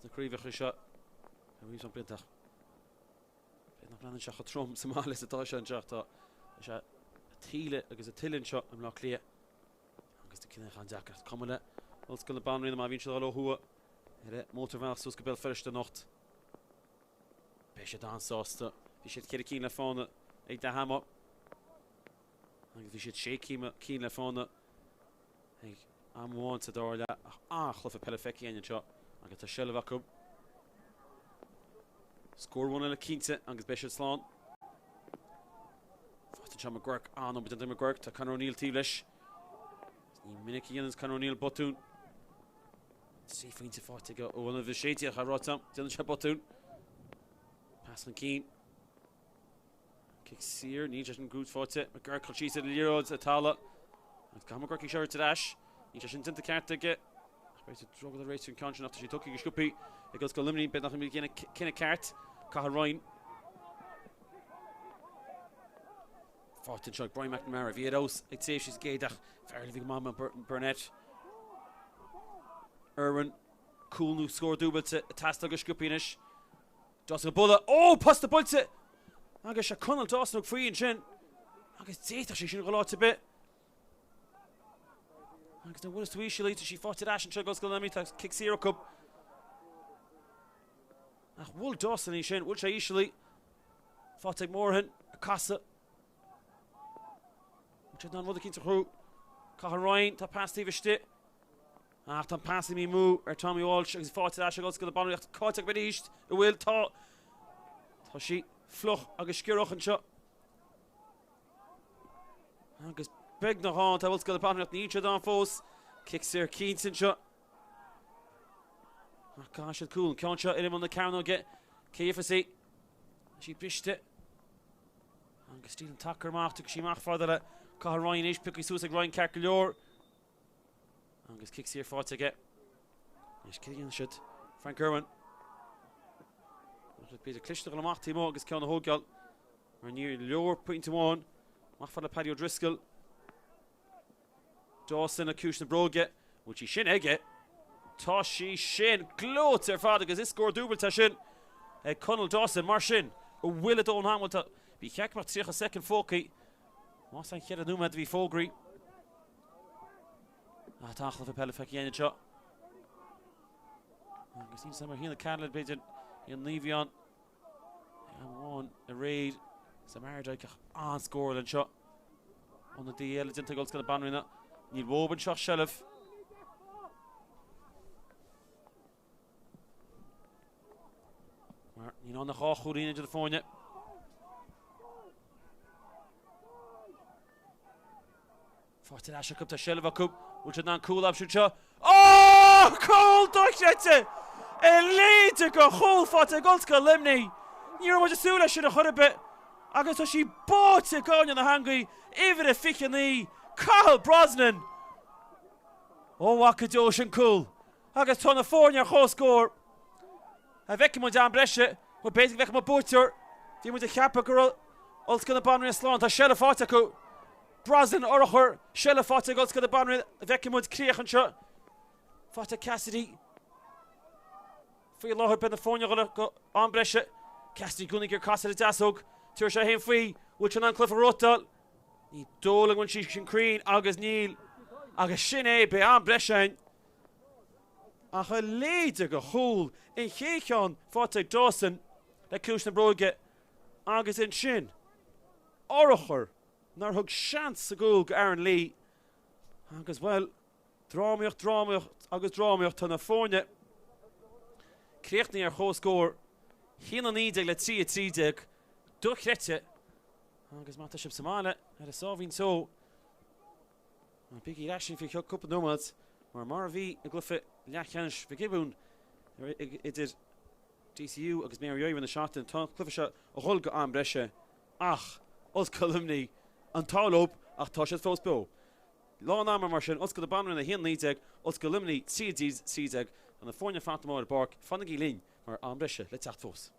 na críomhach seo a bhí an blintach be nach brenn seach a trom Somális atá se an teach tá sé tíle agus a tiilinn seo am lá lia agus de cinenne an deachart cumile os go na Banríona má bhín se á thua ar mótarmheach sus go bell Feirste nocht be sé dásásta bhí siad céad cín le fána ag de hama agus bhí siad sé cín le fána ag amháin sa dáile ach chlufa pelle feiceáin seo agus tá seileh acu scór bhna le cínte agus be siad sláán fátan se McGurk an bit an McGurk tá Conor O'Neill tí leis ní minic dhéanaan Conor O'Neill botún sí faointe fáte go óna bhí séitiach a rátam déanaan se botún pas an cín kick sir ní an grút fáte McGurk chuiltíí le líróid a talla agus cá McGurk seir a leis ní sin tinta ceartaige beidir drog a réitún cáin after sí tuí go sciúpaí agus go Luimnigh be nach mí cinna ceart cá roiin fátain seo Brian McNamara bhí os ag téh sí géadach fearla bhí má Burnett Irwin coolnú scór dúbailte a tasta go sciúpaínis Dás go bula ó posta builte agus se conal dásnach faoin sin agus déach sí sin go láte bit agus na bhfuil tuaisiúlaí sí fáte leis an tre go Luimnigh tá kick 0 cup ach bhfuil dásan í sin bhfuil sé íisiúlaí fáte mórthain a casa sé ná bhd a cinnta chrú cá roiin tá pastíh iste ach tá pasí mí mú ar Tommy Walsh agus fáte leis go Banríocht cáiteach bit íist a bhfuil tá sí Floch agus Sciúrach an seo. Agus Breathnach an tá Ollscoil Banríona ní tríd an fós. Kicks here Keane an seo. Gosh, it's cool. Can't shot in him on the counter. Get KFC. She brished it. Agus Stephen Tucker marked. She marked further that Cahal Ryan ish. Picky Susek Ryan Carcalior. Agus kicks here for to get. He's killing shit. Frank Irwin. Peter Cluiche on the mark team. Agus Count the whole girl. We're near lower point to one. Mark for the Paddy O'Driscoll. Dawson a Cushion Broget. Which he shin egg it. Toshi Shin, gloat their father because this score double to Shin. Connell Dawson, Marshin, a will it on Hamilton. Be check about 3 second Foki. Was I get a new man to be Fogri? Tachle for Pelifaki in the shot. I see somewhere here in the candle pigeon in Levion. And one, a raid. Samarja on score and shot. On the DL, it's into goals to the Banríona. Neil Woban shot Shelf. You know, the Hawk holding into the phone yet. Forte Asher Cup to Shelva Cup, which is not cool up shoot. Oh, cool Tráchtaire! Elite go whole Forte Ollscoil Luimnigh. You know, just Sula should have heard a bit. I guess she bought it going in the hungry, even if Fick and the Carl Brosnan. Oh, what could do ocean cool. I guess ton of 4 in your whole score. Avec mo down Brescia, we're basically avec mo butcher. Die moet de Chappa girl. Ollscoil Banríona slán tá Shella Fortacu. Brosnan orachur, Shella Fortacu Ollscoil Banríona avec mo Criach an seo. Forta Cassidy. Fui láthir ben the phone go on Brescia. Cassidy Gunniger Costa de Dasog. Tuair sé hain fui, which an Cliff Rotal. Ní dólang when she can creen agus Neil. Agus sin be on Brescia. Ach a leader go hole in Chichon Forte Dawson le Cúis na Broge agus in Shin Orachur nar hug chance a goal go Aaron Lee agus well drámiocht agus drámiocht tan na fóne Creachni cho score hín an ídeag le 3-3 duchrete agus mata sib samana a sávín so an biggie rashin fi cup nomads mar Marvi a glyffe Leathcheannais Vigibún it did DCU agus Banríona in the shot and Cluiche shot a whole go on Brescia ach Ollscoil Luimnigh an talop ach tá sé fós bo lá námar mar sin Ollscoil Banríona hín líteag Ollscoil Luimnigh sídeag an the fórne fantamór bark fannigí lín mar an Brescia le tacht fós.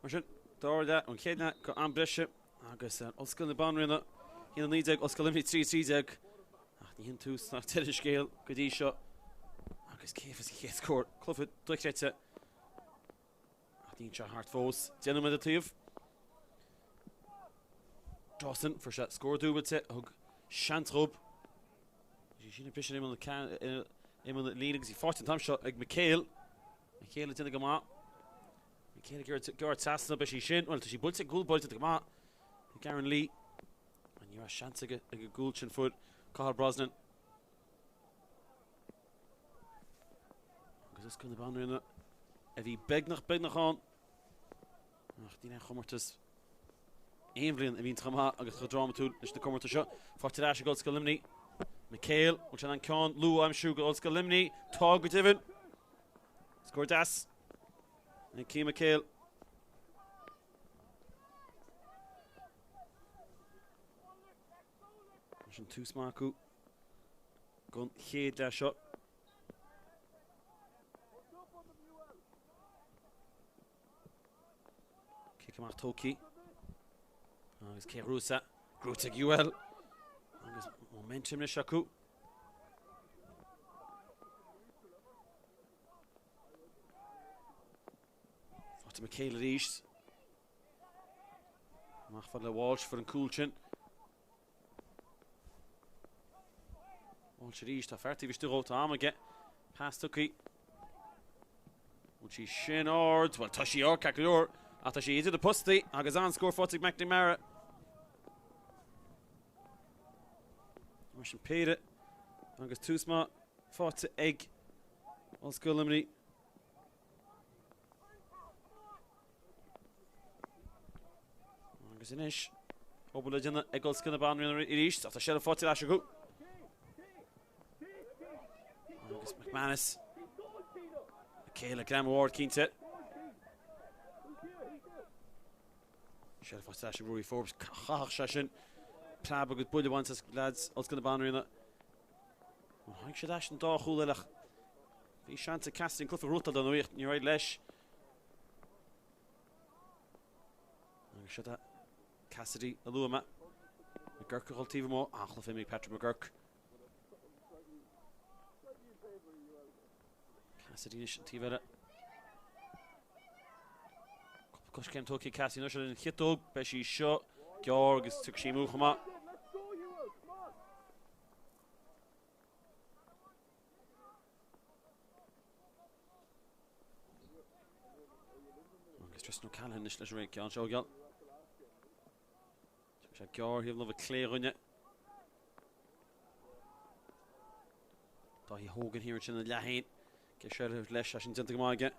Marsin, Dorda, on Kedna, go an brishe, agus Ollscoil na Banríona, hína nídeag, Ollscoil Luimnigh trídeag. Ní hin tús nach tiidir scéal, go dtí seo. Agus céfas chéad scór, clufa duicréite. Nín se hart fós, déanam a tíomh. Dawson for se scór dúbailte, thug seantrób. Sína brishe éman na línig, sí fáirt an tam seo ag Mhic. Mhic duna go má. Mhic gur tasna be sí sin, well, tá sí builte gúil builte go má. Garan Lee. An you're a chance ag a gúil sin fud. Cathal Brosnan. Agus is gon na Banríona. A bhí begnach an. Ach, dína chumartas. Éimblion a bhín tramá agus chodráma túl leis na cumarta seo. Forte Ollscoil Ollscoil Luimnigh. Mhic, which an Ceann, Lua, I'm sure, Ollscoil Luimnigh. Tág go Divin. Score das. And Key Mhic. Marsin tús Marcú. Gon chéad le seo. Kick amach Tóki. Agus Cé Rúsa. Grúta Giúil. Agus momentum na seacu. Forte Mhic a ríist. Amach fad le Walsh for an Cluiche. Walsh a ríist, tá fertí bhí stúróta am aige. Pass Tóki. Bhil sí sin ord, well tá sí ord caculúr. A tá sí idir de postaí agus an scór Forte McNamara. Marsin Péire agus túsma Forte ag Ollscoil Luimnigh. Agus inis Obal le dine ag Ollscoil na Banríona i ríist a tá sé Forte leis go. Agus McManus. Céile Graham Ward cínte. Sé Forte leis Rory Forbes chach se sin. Plab agus buile bhaint lads Ollscoil na Banríona. Haing sé leis an dá chúlaach. Bhí seanta casting clufa rúta don uíocht ní raid leis. Agus sé Cassidy a luama. McGurk a tíomh mó. Achla fé Patrick McGurk. Cassidy is tíomhile. Cos céim Tóki Cassidy nó se in chitóg be sí seo. Georg agus tuag sí múchama. Agus Tristan O'Callaghan is leis réic an seo geal. Tuag sé Georg híomh lomh a cléirúine. Tá hí Hogan híir sin na leathain. Ge sé leis sin dinta go máige.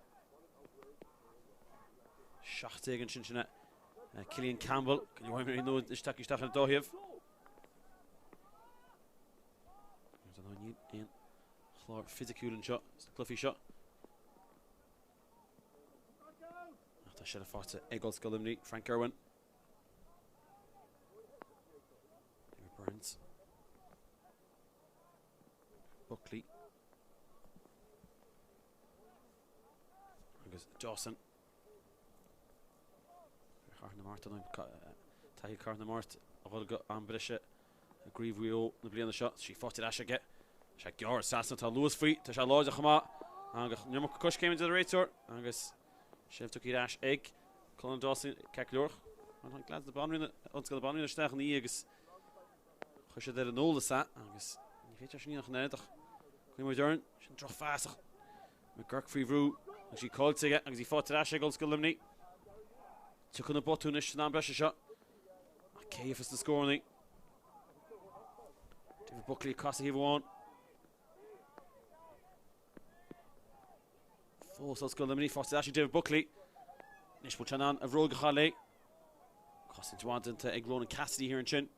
Seachtagan sin sinna. Cillian Campbell, can you remember no isteach na dóibh? There's an onion chlár physicúlan seo, clufí seo. Tá sé Forte ag Ollscoil Luimnigh, Frank Irwin. David Burns. Buckley. Agus Dawson. Cárthach Mart taí Cárthach Mart a bhfuil go an brise a gríomhhuió na bliana seo sí Forte leis aige. Sé gear sasna tá luas faoi tá sé láide chumá agus neamh cos céim de réiteúir agus séh tuí leis ag Colin Dawson ceúch an glad na Banríona Ollscoil na Banríona steach ní agus chu sé an nóla sa agus ní féidir sin nach néadach chuí mar dearn sin troch fásach me Gurk faoihrú agus sí cáilte agus í Forte leis ag Ollscoil Luimnigh. Tu chun na botúnis sin an breise seo. A céifas na scórnaí. David Buckley casa hí bháin. Fós Ollscoil Luimnigh Forte leis David Buckley. Nis bú an a bhróg a chalé. Cosin tuanta ag Ronan Cassidy hir an sin.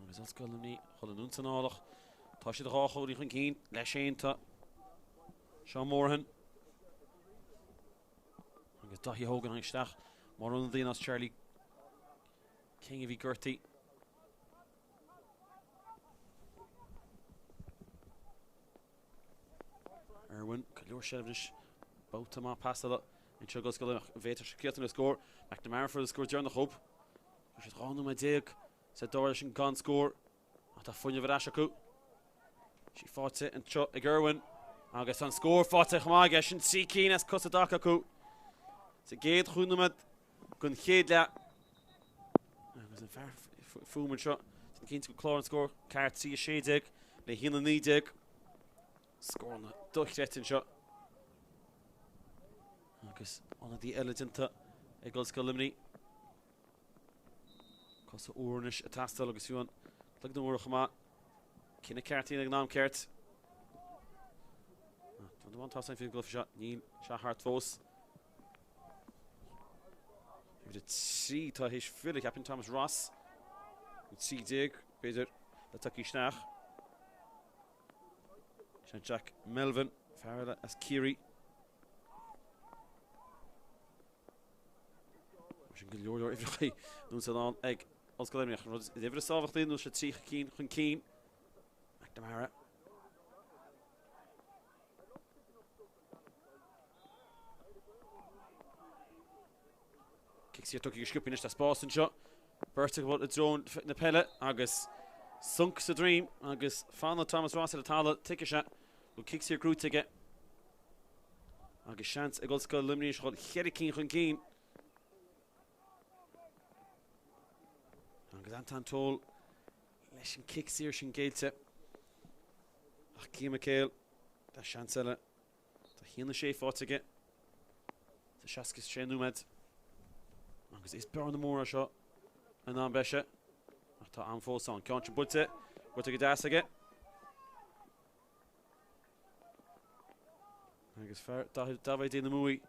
Agus Ollscoil Luimnigh chul an únta nálach. Tá sé ráchóí chun cín leis séanta. Seán Mórhan. Agus Daithí Hogan an isteach. Mar an dhéana as Charlie King a bhí Gertie. Gerwin, Kalur Shevnish, Bautama Passala, and Chugoscoil, Vater Shakit in the score. McNamara for the score during the hope. She's on my dig. Said Dorish and Gon score. At a funny of Ashaku. She fought it and Chuck Gerwin. August on score, fought it Hamagesh and Seeking as Cosadakaku. It's a gate Hunumat Gun Hedla. It was a fair Fuman shot. Keen to claw and score. Cart see a Shadig. Leathcheannais dig. Score on the Duch shot. Agus on the Leathcheannais Ollscoil Cosa Ornish a tastal agus yuan lag the Urchama Kina Carty and Gnam Kert. The one toss I feel glove shot Neil Shah Hart Fos. We did see Tahish Philip Captain Thomas Ross. We'd see dig Peter Leathcheannais. Jack Melvin Farrell as Kiri. Shigiúir every noon salon egg Ollscoil Luimnigh. Is ever a solve thing? No should see Keen Keen. McNamara. Kicks here took you scooping it. That's Boston shot. Berta about its own in the pellet. Agus sunk the dream. Agus found Thomas Ross at the tala. Take a shot. Who kicks here crew ticket. Agus chance a Ollscoil Luimnigh shot. Here Keen. Agus Anton Toll leis kicks here sin géilte ach Kima Cale da chancela da hína sé fátige da Shaskis sé númed agus is bear na móra seo an an beise ach tá an fós an ceann bulte go go dasige agus fer David in the múi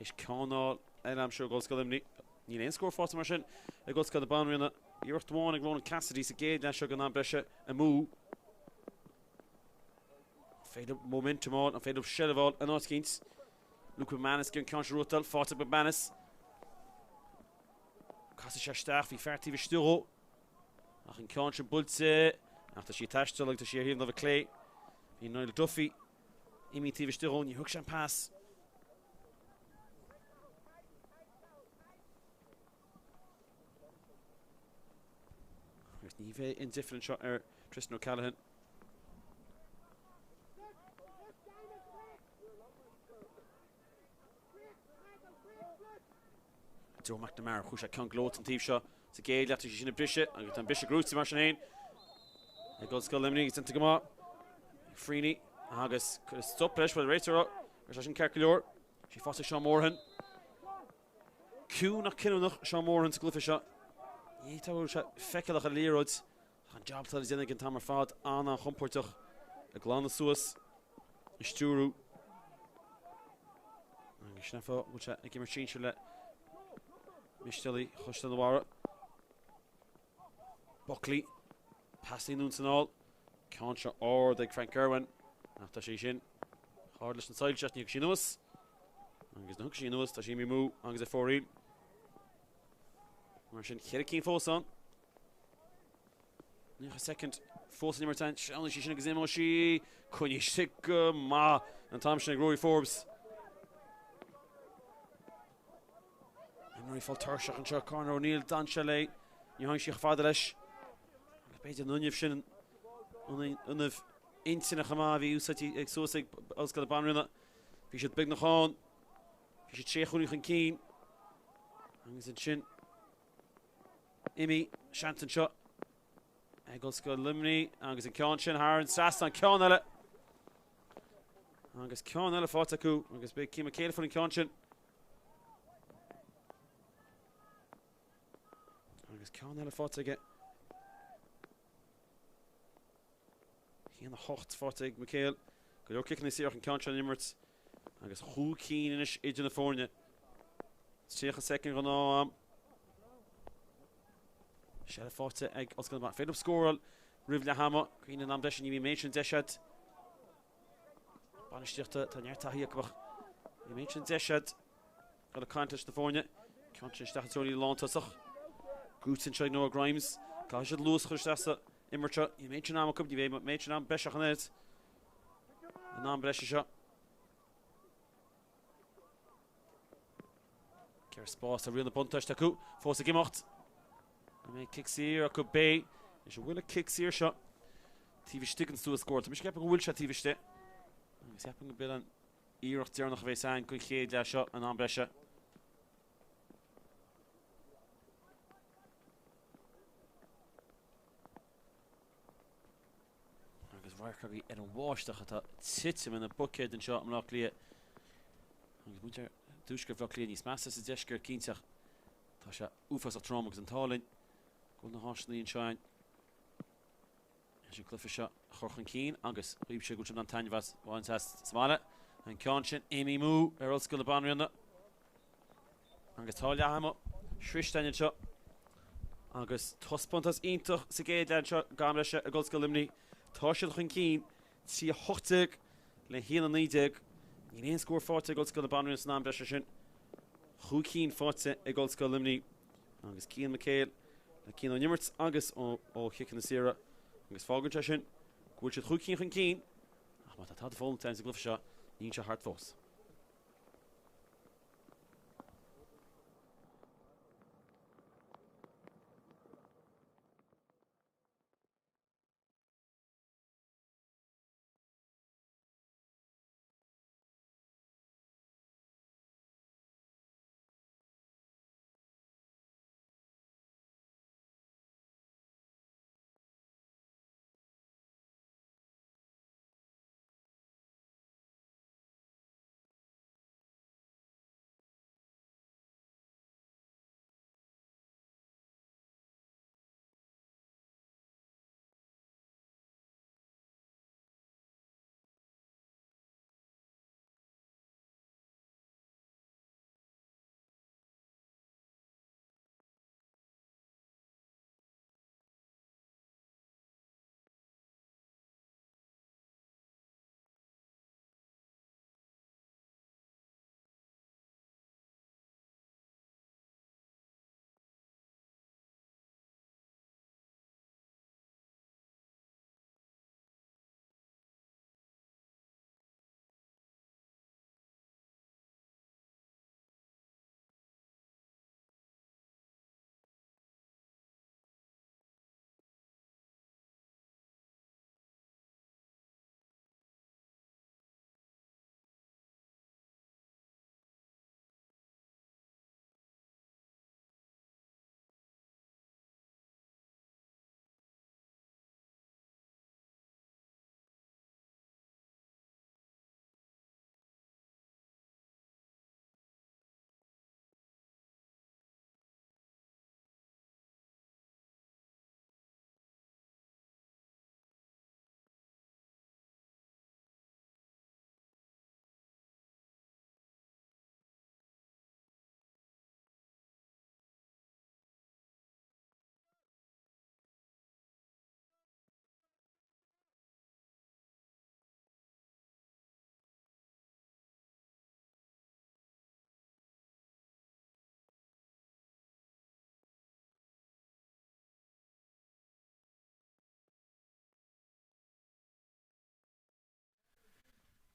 is cánáil am sure Ollscoil Luimnigh ní ein score fáta mar sin a Ollscoil the Banríona You're the one and Cassidy to gate that sugar and Brescia a move. Fade up momentum on and fade up shell of all and Oskins. Look with Manis getting counter rotal, fought up with Manis. Cárthach staff, he fair TV Sturo. Ach in counter Bulze after she attached to like to share him of a clay. He know Duffy. Imi TV Sturo and you hook and pass. Very indifferent shot Tristan O'Callaghan. Joe McNamara who's a can gloat and thief shot. It's a Gael after she's in a bishop. I got Bishop Roots to Marshall It goes Ollscoil Luimnigh, it's into Gama. Freeney, Agus could have stopped pressure with the racer up. Rashashin Carculor. She fought to Sean Moran. Q not killing Sean Moran's glyph shot. He told Fekelach and Learods. And job tells Zinnig and Tamar Fad, Anna Humportach, a Glana Suis, Sturu. And Schnefa, which I give a change to let Mishteli, Hushtawara. Buckley, passing Nunson all. Contra or the Frank Gerwin. After she's in. Hardless inside, just Nick Shinos. And he's not Shinos, Tashimi Moo, and he's a 4 reel. Martian Hurricane Force on. A second force number 10. Only she shouldn't examine she could you sick ma and Tom Shane Roy Forbes. Henry Faltarshach and Chuck Corner O'Neill Dan Chalet. You hang Sheikh Fadalish. Peter Nunyev Shin only of Intina Hamavi Usati Exosig Ollscoil Banríona. If you should big Nachon. If you should Sheikh Hunich and Keen. Hangs in Shin. Imi Shanton shot. Ollscoil Luimnigh, Angus and Ceann Haran Sass on Ceann Angus Ceann Fátaú, Angus big Kima Cale for Ceann Angus Ceann Fátaige. He in the hocht Fátaig McHale. Go kicking the Seach and Ceann Immert. Angus Hú Keen in the Fornia. Sheikh a second run Shell fought egg Ollscoil back. Fade up score Rivla Hammer. Green and ambition you mentioned Deshat. Banishtirta Tanyata Hiakbach. You mentioned Deshat. Got a contest the Fornia. Conscious that's only long Tussach. Goots and Noah Grimes. Gajad Lewis Hustasa. Immercha. You mentioned Amakub. You mentioned Am Beshach and Ed. And Am Brescia. Cer Spórt a riúna buntáiste acu, fós a gimocht. Mé kick sír acu bé, is bhfuil a kick sír seo. Tíbhí stigan sú a scóir, mis ceap go bhfuil se tíbhiste. Agus ceap go bil an íirecht dearnach a bheith sain chuig chéad le seo an ambreise. Agus bhaircaí ar an bháisteach atá titim in a bucéad an seo am lách lia. Agus muintear dúsgur bhlach lia níos measa sa deisgur cínteach. Tá se ufas a trom agus an tálainn. Go na háisnaí an seáin. Sin Cluiche seo chorchan cín agus ríb sé gúil an tainmhas bháin test smáile. An ceann sin Amy Mú ar Ollscoil na Banríona. Agus tá leahama sristein seo. Agus tospontas iontoch sa géad lein seo gamleise a Ollscoil Luimnigh. Tá siad chun cín tí a 80 le 90. Ní éon scór fáte ag Ollscoil na Banríona san ambreise sin. Chú cín fáte ag Ollscoil Luimnigh. Agus Cian McHale le Cian O'Nimmert agus ó Chican na Sira. Agus fágann sin, gúil siad chú cín chun cín. Ach má tá fólam tein sa Cluiche seo, níl se hart fós.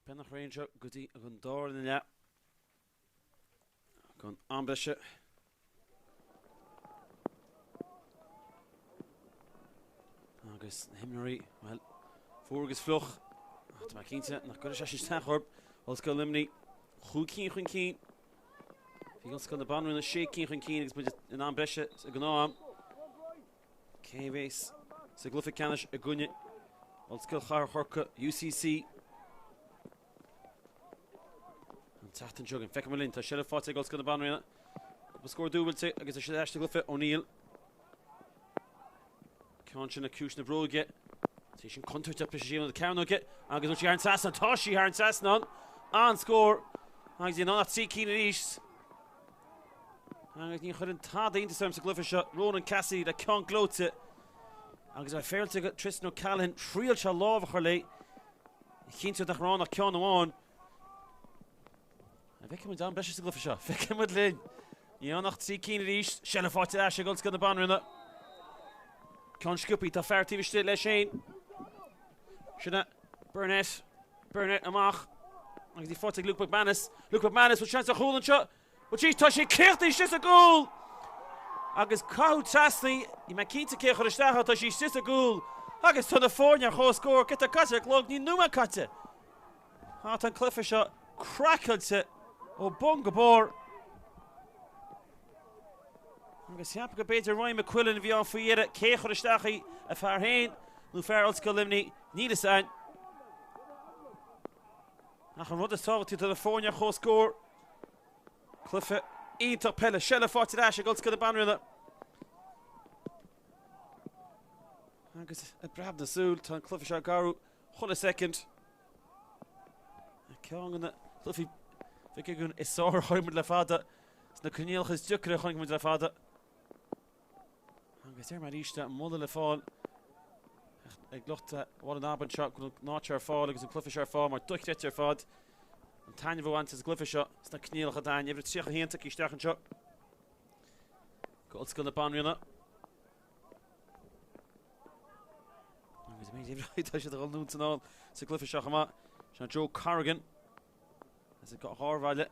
Bénach Ranger gotí a gon dáir na le. Gon ambreise. Agus himnarí, well, fórgus floch. Tá má cínte nach go sé stachorb. Ollscoil Luimnigh, chú cín chun cín. Bhí Ollscoil na Banríona sé cín chun cín agus buid an ambreise a gnáam. Céhés sa Gluiche a gunne. Ollscoil Chorca UCC. Tatan jugin, fecam linn, tá siad fáte Ollscoil na Banríona. Ba scór dúbailte agus a siad eiste Gluiche O'Neill. Ceann sin a cúis na bróige. Tá sin contúirte pisisiún na ceanóige. Agus útí ar an sasan, tá sí ar an sasan an scór. Agus í ná tí cín ríis. Agus ní chud an tá daonnta sam sa Gluiche seo. Ronan Cassie le ceann glóte. Agus a féilte go Tristan O'Callaghan tríal se lábha chuir le. Cínte nach rán nach ceann amháin. Fecim dan breis sa Gluiche seo. Fecim linn. Ní annach tí cín ríis. Sena fáte eise Ollscoil na Banríona. Ceann sciúpaí tá feartíbhiste le sin. Sinna Burnett amach. Agus í fáte Luke McManus. Luke McManus with chance a hole and shot. But she's touching Cárthach, she's a goal. Agus Cahu Trasney, I mae cynta Cárthach ar ystach ta she's just a goal. Agus ton y ffôn cho sgôr gyda Cárthach log ni nŵma Cárthach. Tan Cluiche shot crackled se o bonga bor. Agus siap go beter Ryan McQuillan fi on fuiere Cárthach ar ystach a far hain. Nu fer Ollscoil Luimnigh ní san. Nach an rud is tábhachtí to the ffôn cho sgôr. Cluiche ítach pelle shell fáte as Ollscoil Banríona. Agus a brab na súl tan Cluiche se garú chun a second. Ceann na Cluiche fi gun is sár haimmid le fada. Sna cníalchas dúcra chuig le fada. Agus mar iste mulle le fáil. Ag luchta bhil an aban seo go náte ar fáil agus an Cluiche ar fáil mar duchte ar fad. An taine bhhaint is Cluiche seo sna cníalcha dain every tríocha héanta isteach an seo. Go Ollscoil Banríona. Agus mé tá sé gal nún all sa Cluiche seo chama. Sean Joe Corrigan. As it got Harvaile.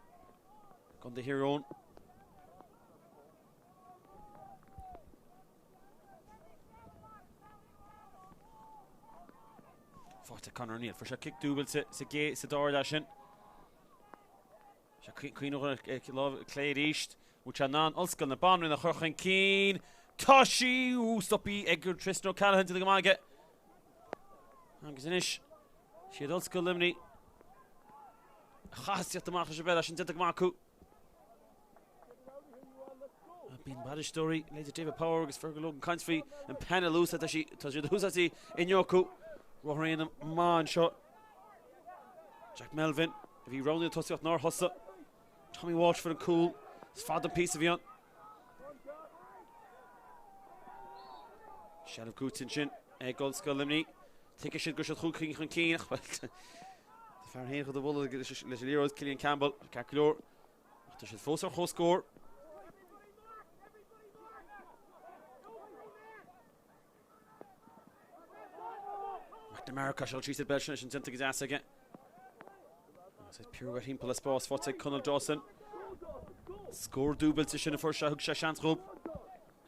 Gon the hero. Forte Conor O'Neill for a kick double to Gay Sador Dashin. Queen of Clay East, which are non Ollscoil Banríona the Churchan Keen. Toshi, who stoppy Edgar Tristan O'Callaghan to the Gamage. Angazinish. She had Ollscoil Luimnigh. Chasiat the Martha Shabella, she did the Gamaku. Been bad story. Later David Power, because Fergal Logan Country and Penelusa that she Tazudusati in Yoku. Rohrain man shot. Jack Melvin, if he rounded the Tussiot Nor Hussa. Tommy Walsh for the cool. His father piece of yon. Shell of Gutinchin, Ollscoil Luimnigh. Think I should go to King Keen. The Farhain for the Wool, the Leathcheannais, Killian Campbell, Calculor. There should force our whole score. America shall treat it Belgian and Zintig ass again. It's pure wet him pull a spot for Conal Dawson. Score double to Shinna for Shahuk Shashant Rub.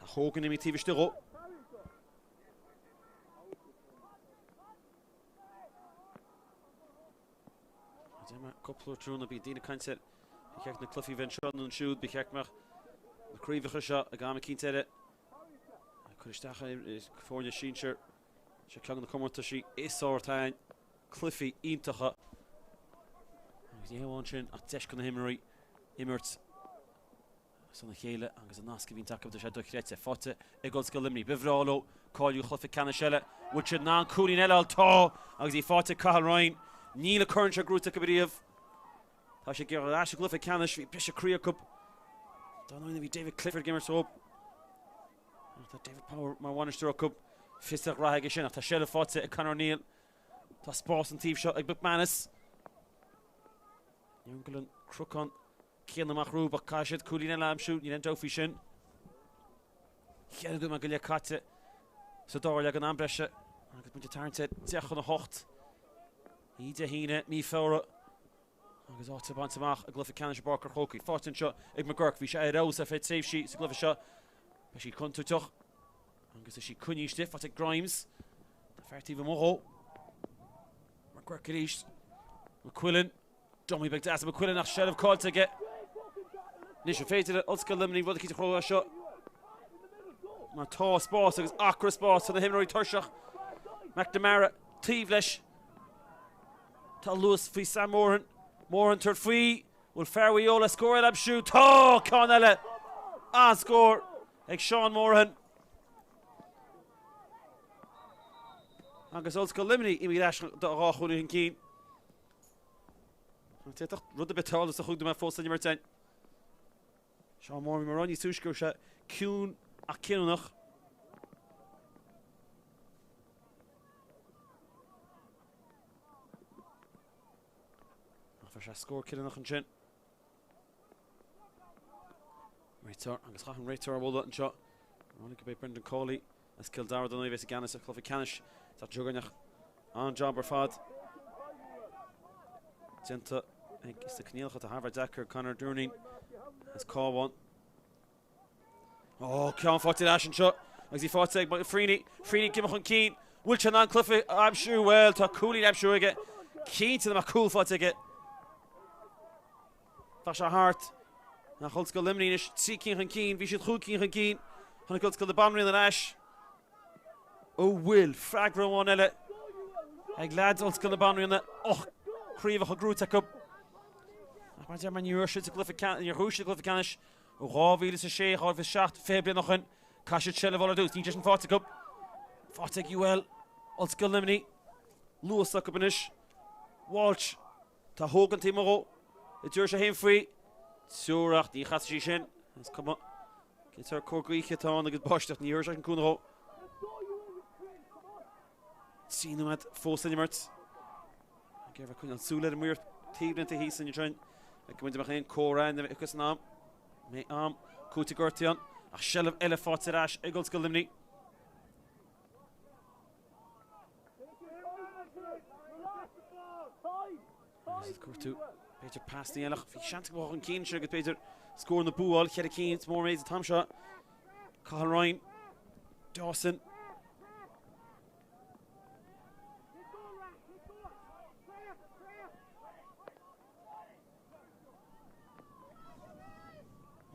A Hogan imitive Stiro. Couple of Truna be Dina Kansel. He kept the Cluffy Venture and shoot, be kept the Creevicher shot, a Gama Kinted. Kurishtacha is for the Shincher. She clung the corner to she is sortain. Cliffy Intacha. Yeah, watching at Deshkon Himmery. Immerts. So the Hele, and as a Naski being tacked up the shadow Kretse, Fotte, Ollscoil Luimnigh, Bivrolo, call you Cliffy Canashella, which had non cooling L Taw, as he fought to Cathal Ryan, Neil Current Gruta Kabiriev. Tasha Gerald Ash Cliffy Canish, Bishop Korea Cup. Don't know if David Clifford Gimmers Hope. David Power, my one Stir Cup. Fistach Rahagishin after Shell fought to Conor O'Neill. To Spórt and Thief shot like McManus. Youngland Crookhon. Kian the Machru, but Kashid, Coolin and Lamb shoot, you know, Fishin. Kian the Magalia Kate. So Dor like an ambresha. I could put your turn said, Zech on the Hocht. Ida Hine, me Fora. I was out to Bantamach, a Glyphic Canish Barker Hockey. Fortin shot, Ig McGurk, Visha Rose, if it's safe sheet, a Glyphic shot. But she couldn't touch. Angus she couldn't stiff, I take Grimes. The Feirste even more. McGurk McQuillan. Dummy big ass McQuillan nach Shell of call to get. Nisha faded it, Ollscoil Luimnigh, what the key to throw a shot. My tall Spórt, so it's Akra Spórt, so the Himmery Turshach. McNamara, Tivlesh. Tell Lewis for Sam Moran. Moran third free. Will Fairway score it up shoot. Oh, Connella. On score. Like Sean Moran. Agus Ollscoil Luimnigh, imi dash the Rachun in Keen. Rud a bit tall as the Hugdom at full number 10. Sean Moran, Maroni Sushko shot. Kuhn a Kilnach. After score Kilnach and Chin. Raitor, Agus Chachan Raitor, well done shot. Monica by Brendan Cawley. As Kildara the Novis again as a Cluffy Canish. That Juggernacht on John Barfad. Zenta Agus the Cníalcha to Harvard Decker, Conor Durning has call one. Oh, Ceann fáilte Ashen shot. Agus he fought by Freeney Gimach on Keen. Wilchan on Cluffy, I'm sure well. Ta Cooley, I'm sure again. Keen to the McCool fought again. Fasha Hart. Nach Ollscoil Luimnigh, Seeking on Keen, Vishin Hooking on Keen. On the Ollscoil the Banríona and Ash. Oh, Will, Fragra one Ella. Ag lads Ollscoil the Banríona. Oh, Creevach a Grúteach up. Maar daar man je shit Cliffy can je hoesje Cliffy canish. Oh, wie is a shea half a shot Fabian nog een. Kashet shell of all do. Niet just een Forbartha up. Forbartha you well. Ollscoil Luimnigh. Lewis up inish. Walsh. Ta Hogan Timoro. Het Jersey heen free. Surach die gaat zich in. Kom op. Get her Corgriche ta on the good bosh dat niet Jersey kan kunnen. Zien hem met vol centimeters. Ik heb kunnen zullen de muur tegen te hiezen je join. Ik kom in de begin Cora en ik is naam. Mee arm Kuti Gortian. A shell of Elephant Rash Ollscoil Luimnigh. Cortu. Peter past the Elach. Fi shan't go on Keen sugar Peter scoring the ball. Kerry Keen it's more raised Tom shot. Carl Ryan. Dawson.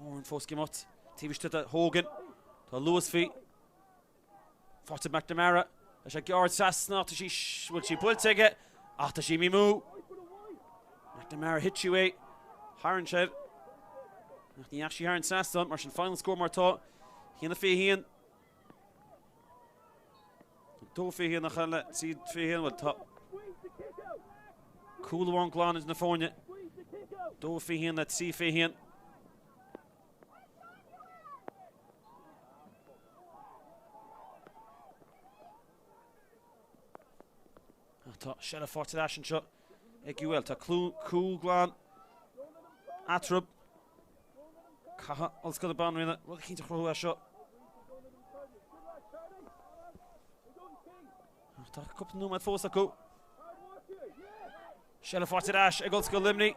Oren Foskimot. TV stood at Hogan. To Lewis feet. Fought to McNamara. As a guard sass not to she will she pull take it. After she me move. McNamara hit you away. Harren shed. Nachdien actually Harren sass done. Martian final score more taught. He in the fee here. Do fee here nach alle. See fee here with top. Cool one Glan is in the phone. Do fee here that see fee here. Shell of Forbartha Ashen shot. Eguel to Cool Glan. Atrub. Caha. Ollscoil the Banríona. Well, keen to throw a shot. A couple of numbers for go. Shell of Forbartha Ash. Ollscoil Luimnigh.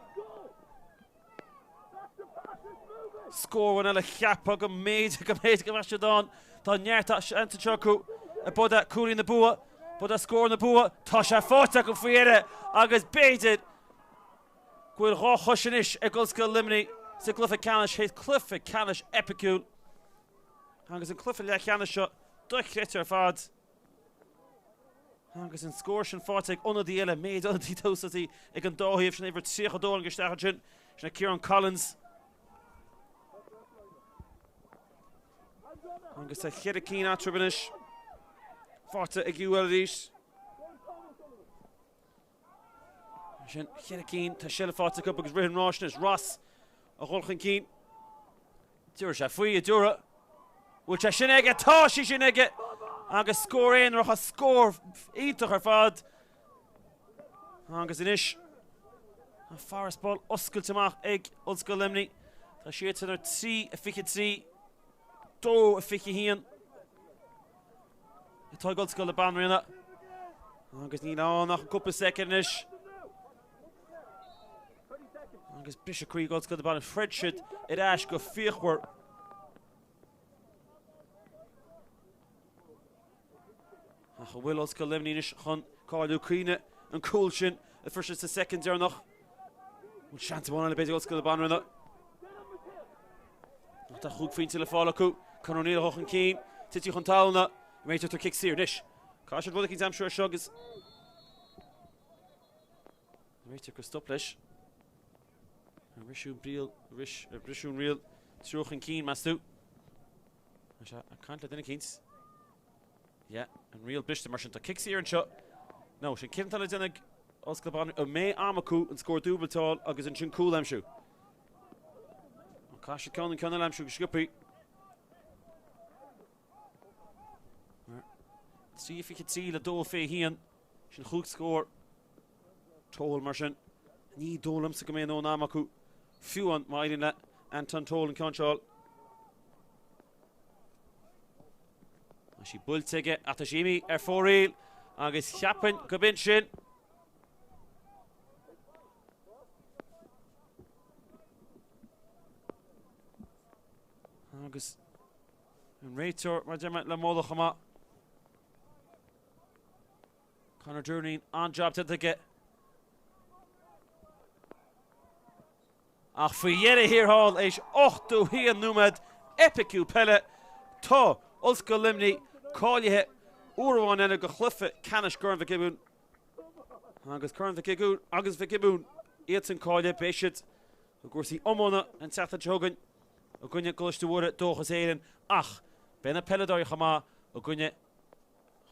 Score one a chap. A made. Don. Don Nyarta Antichoku. Above that Cooley in the Bua. But a score in the Bua. Tasha Forbartha go fiere. Agus baited. Gwil Raw Hushinish. Ollscoil Luimnigh. So Cliffy Canish. His Cliffy Canish epicule. Agus in Cliffy Leathcheannais shot. Duch Ritter Fad. Agus in Scorshin Forbartha. Under the Ella. Made under the Tosati. Ik an Dahi. If she never see a door and Gestachin. She Kieran Collins. Agus a Chirikeen Atrubinish. Forbartha Eguel Chirikeen to Shell Forbartha Cup because Rihan Roshnis Ross a Rolchan Keen. Dura Shafui Dura. Which a Shinega Toshi Shinega. Agus score in or a score eat her fad. Agus inish. A Forest ball Ollscoil Tamach Egg Ollscoil Luimnigh. Ta sheer to their see a ficket see. Do a ficky hien. The Tug Ollscoil the Banríona. Agus ní ná nach a couple seconds. Agus Bishop Creek Ollscoil the Banríona. Fred should it ash go fiachwer. Ach will Ollscoil Luimnigh chun Carl Creene and Coolshin. The first is the second there noch. Will chance one on the bit Ollscoil the Banríona. Nach da goed vriend til follow ku. Kan O'Neill hoch en Keen. Titi chun talna. Mate to kick here nish. Caution for the Kings I'm sure shug is. Mate to stop lish. Rishu Breal Rishu real. Sroch en Keen mastu. I can't let any Keens. Yeah, and real bish the merchant to kicks here and shot. No, she can't tell it in a Ollscoil Banríona. May Amaku and score double tall. Agus in Chin Cool Lamshu. Caution Con and Conal Lamshu Shuppy. See if you could see the Dole Fay Hean. Shin Hook score. Toll Merchant. Ni Dolem to come in on Amaku. Few on Mylin that. Anton Toll and Control. She bull ticket at the Jimmy. For real. Agus Chapin Gobinchin. agus an réitear mar dearmad le mólach ama. Conor Dúrnaín an job to get. Ach faoi dhéire hir hall éis 8 híon númad epicú pelle tá Ollscoil Luimnigh cáilethe uairháin eile go chlufa canis Corn Vicibún agus Corn Vicibún agus Vicibún iad san cáile béisiid a gúirsaí omóna an teachta teogain a gcuine goiste dóchas éireann ach benna pelledáir chamá a gcuine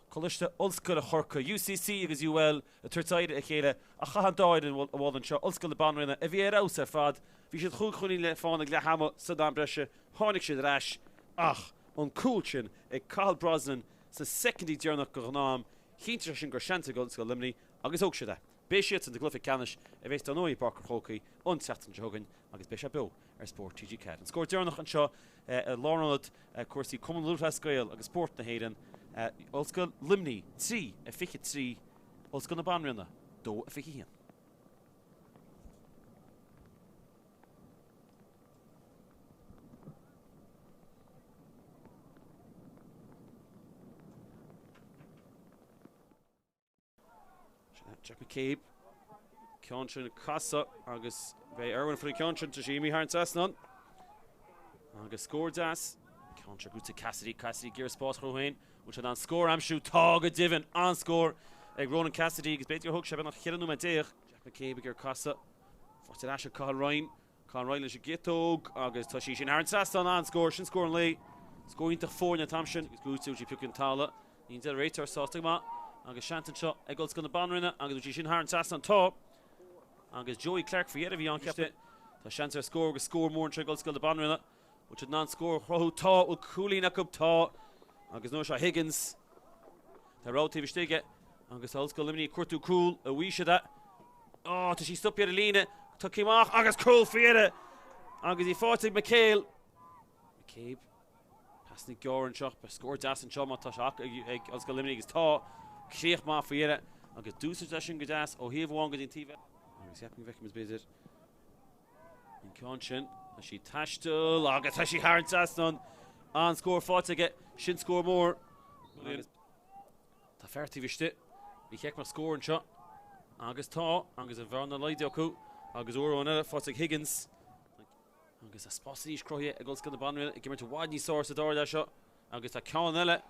Cluiche Ollscoil a chorca UCC agus UL a tuairteide a chéile a chahandáid an bháil an seo Ollscoil na Banríona a bhí ar ás ar fad bhí siad chuúil le fáinnig le hama sa dá breise tháinig siad rais ach an cúil sin ag Cathal Brosnan sa secondí dearnach go gnám chintear sin gur seanta go Ollscoil Luimnigh agus óg siad bé siad san de glufa canis a bheits don nóí Barcar Chócaí an teachtan teogain agus bé se bew ar Spórt TG Cad. An scóir dearnach an seo Lárionad cuasaí Cumann Luimhneach agus Spórt na héireann Ollscoil Luimnigh 3 a fiche 3 Ollscoil na Banríona 2 a fiche 1. Jack McCabe Ceantrain casa agus bé Erwin for the Ceantrain to Jimmy Harn Sasnon agus score das Ceantrain go to Cassidy gear spot Rohain which an score am shoot tag a divin on score ag Ronan Cassidy agus beit your hook shab nach chian no Jack McCabe gear casa for the Asher Carl Ryan le Shigiúir agus tá sin Harn Sasnon on score sin scoring late scoring to 4 na Thompson is good to Pukin Tala in the rater Sostagma agus Shantan shot ag Ollscoil na Banríona agus sin Harn Sasnon top agus Joey Clark for yet of young kept it tá Shantan score more in Ollscoil na Banríona which had non-score roh tá will cooling up tá agus no shot Higgins the road TV stige agus Ollscoil Luimnigh curtú cool a wee shot oh to she stop here Line took him off agus cool for yet agus he fought McCabe passing Goran shot but scored das and shot tá ag Ollscoil Luimnigh is tá Críoch má for yet agus dúsa sin godas ó híomh bháin go dtín TV agus heaping Vickim is busy in Ceantrain a she tastal agus tá sí Harn Sasnon on score fought get sin score more tá Feirste bhiste bhí check mar score an shot agus tá agus a bharna leideochu agus uairháin eile fought Higgins agus a spásí croithe ag Ollscoil na Banríona ag gimar wadní source a dáir shot agus tá ceann eile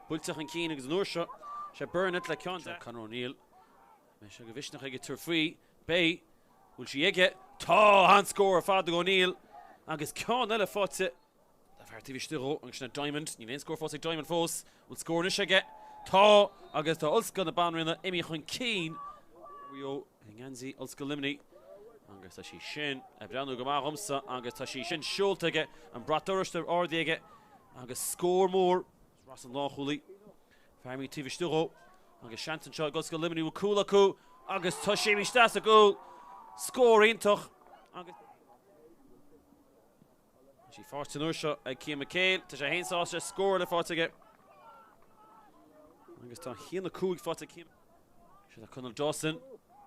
builteach an cín agus an uair shot se burn it le ceann Conor O'Neill me se go bhisneach ag tur free bé bhfuil si ige tá an score fad O'Neill agus ceann eile fáte a Feirste bhiste ró agus na Diamond ní bhéon score fáte Diamond fós bhfuil score is ige tá agus tá Ollscoil na Banríona imi chun cín rio Nganzi Ollscoil Luimnigh agus tá sí sin a breanú go mar romsa agus tá sí sin siúlt aige an bratóiriste ordaí aige agus score mór ras an láchúlaí Fermi TV Sturo agus Shantan shot Ollscoil Luimnigh will cool acu agus tá sé mi stas a goal score intoch agus she forced an ursha ag Cian McCabe tá sé hain sásta score le fáte agus tá hían na cúig fáte Cian se a Conal Dawson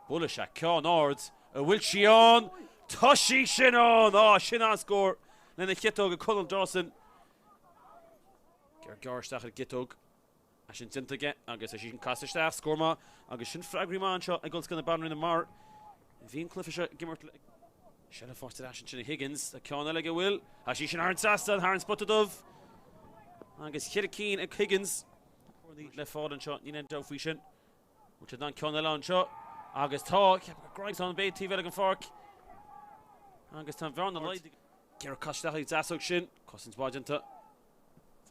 bulla se ceann ard a bhfuil si an tá sí sin an sin an score lena chitóg a Conal Dawson gur garsteach a gitóg a sin tintaige agus a sin caiisteach scorma agus sin fragrimáin seo ag Ollscoil na Banríona mar bhíon clufiise gimmart se le fáte sin Higgins a ceann eile go bhfuil a sí sin Harn Sasnon Harn spotadómh agus chiad cín ag Higgins le fád an seo ní dá faoi sin which ná ceann eile an seo agus tá Grimes an bé tíh an farc agus tá bhearna leid cear caiisteach ag deasóg sin cosint báidenta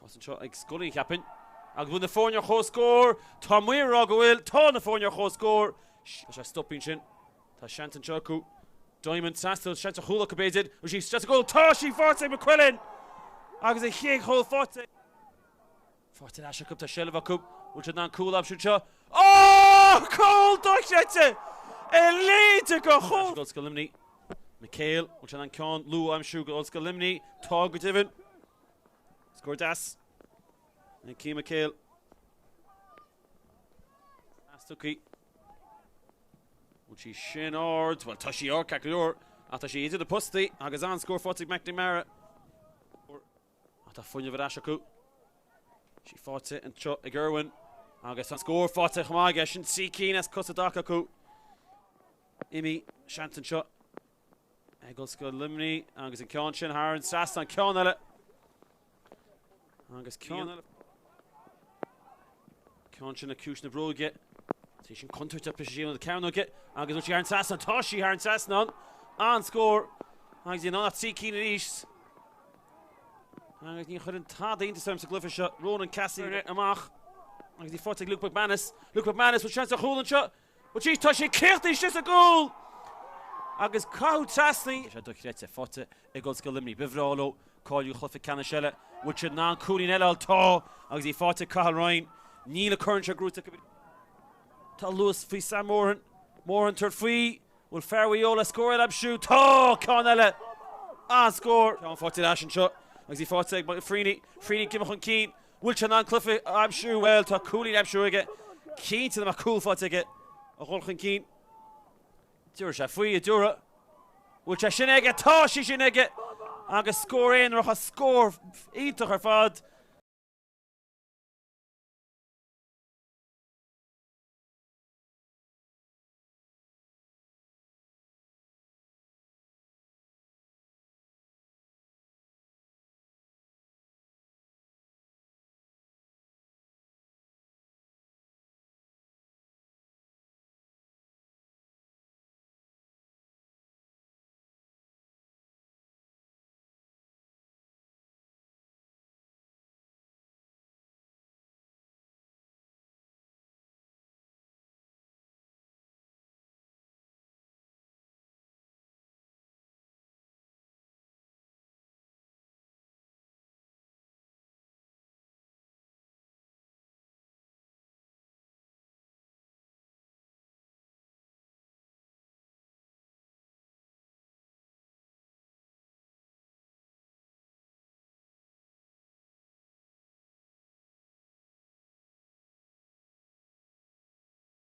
fásan seo ag scoilí ceapin agus bhfuil na fórnear chó scór tá muir a go bhfuil tá na fórnear chó scór se stopping sin tá Shantan seo acu Diamond Sastal Shantan chúla go béidir ó sí just a goal tá sí fáte McQuillan agus a chéag hó fáte a se cup tá seileh acu bhfuil ná cool ab seo cool dochete e líte go chó Ollscoil Luimnigh McCabe bhfuil an ceann Lú am siú go Ollscoil Luimnigh tá go divin score das and Cian McCabe Astuki which is sin ord well Tashi or Kakalor after she into the pusty agus an score 40 McNamara Tá fuinne bhar acu. Sí fáte an tro ag Gerwin. Agus an scór fáte chmáige sin sí cínas cosadacha acu. Imi seantan seo. Ag Ollscoil Luimnigh agus an ceann sin thar an sas an ceann eile. Agus ceann eile. Ceann sin a cúis na bróige. Tí sin contúirte pisisiún na ceann óige. Agus útí ar an sas an táisí ar an sas ná. An scór. Agus í ná sí cín ríis. Agus ní chud an tá daonnta sam sa glufa seo. Ronan Cassie amach. Agus í fáte Luke McManus. Luke McManus with chance a chólan seo. But she's touching Cárthach, just a goal! Agus Caú Tasnaí. Sé dochréte fáte ag Ollscoil Luimnigh bifrálo. Cáilú chlufa canna which should ná cúlín eile al tá. Agus í fáte Cathal Ryan. Níl a current a grúta. Tá Lewis fí Sam Moran. Moran tur fí. Will fairway Ola score ab shoot. Tá Cain eile. An score. Cain fáte Ashen seo. Agus í fáte ag Freeney. Freeney gimach an cín. Will se ná clufa ab shoot well. Tá cúlín ab shoot aige. Cín to them a cool fáte aige. A chulchan cín. Dúra sé faoi a dúra. Bhfuil sé sin aige tá sí sin aige. Agus scór éon rocha scór ítach ar fad.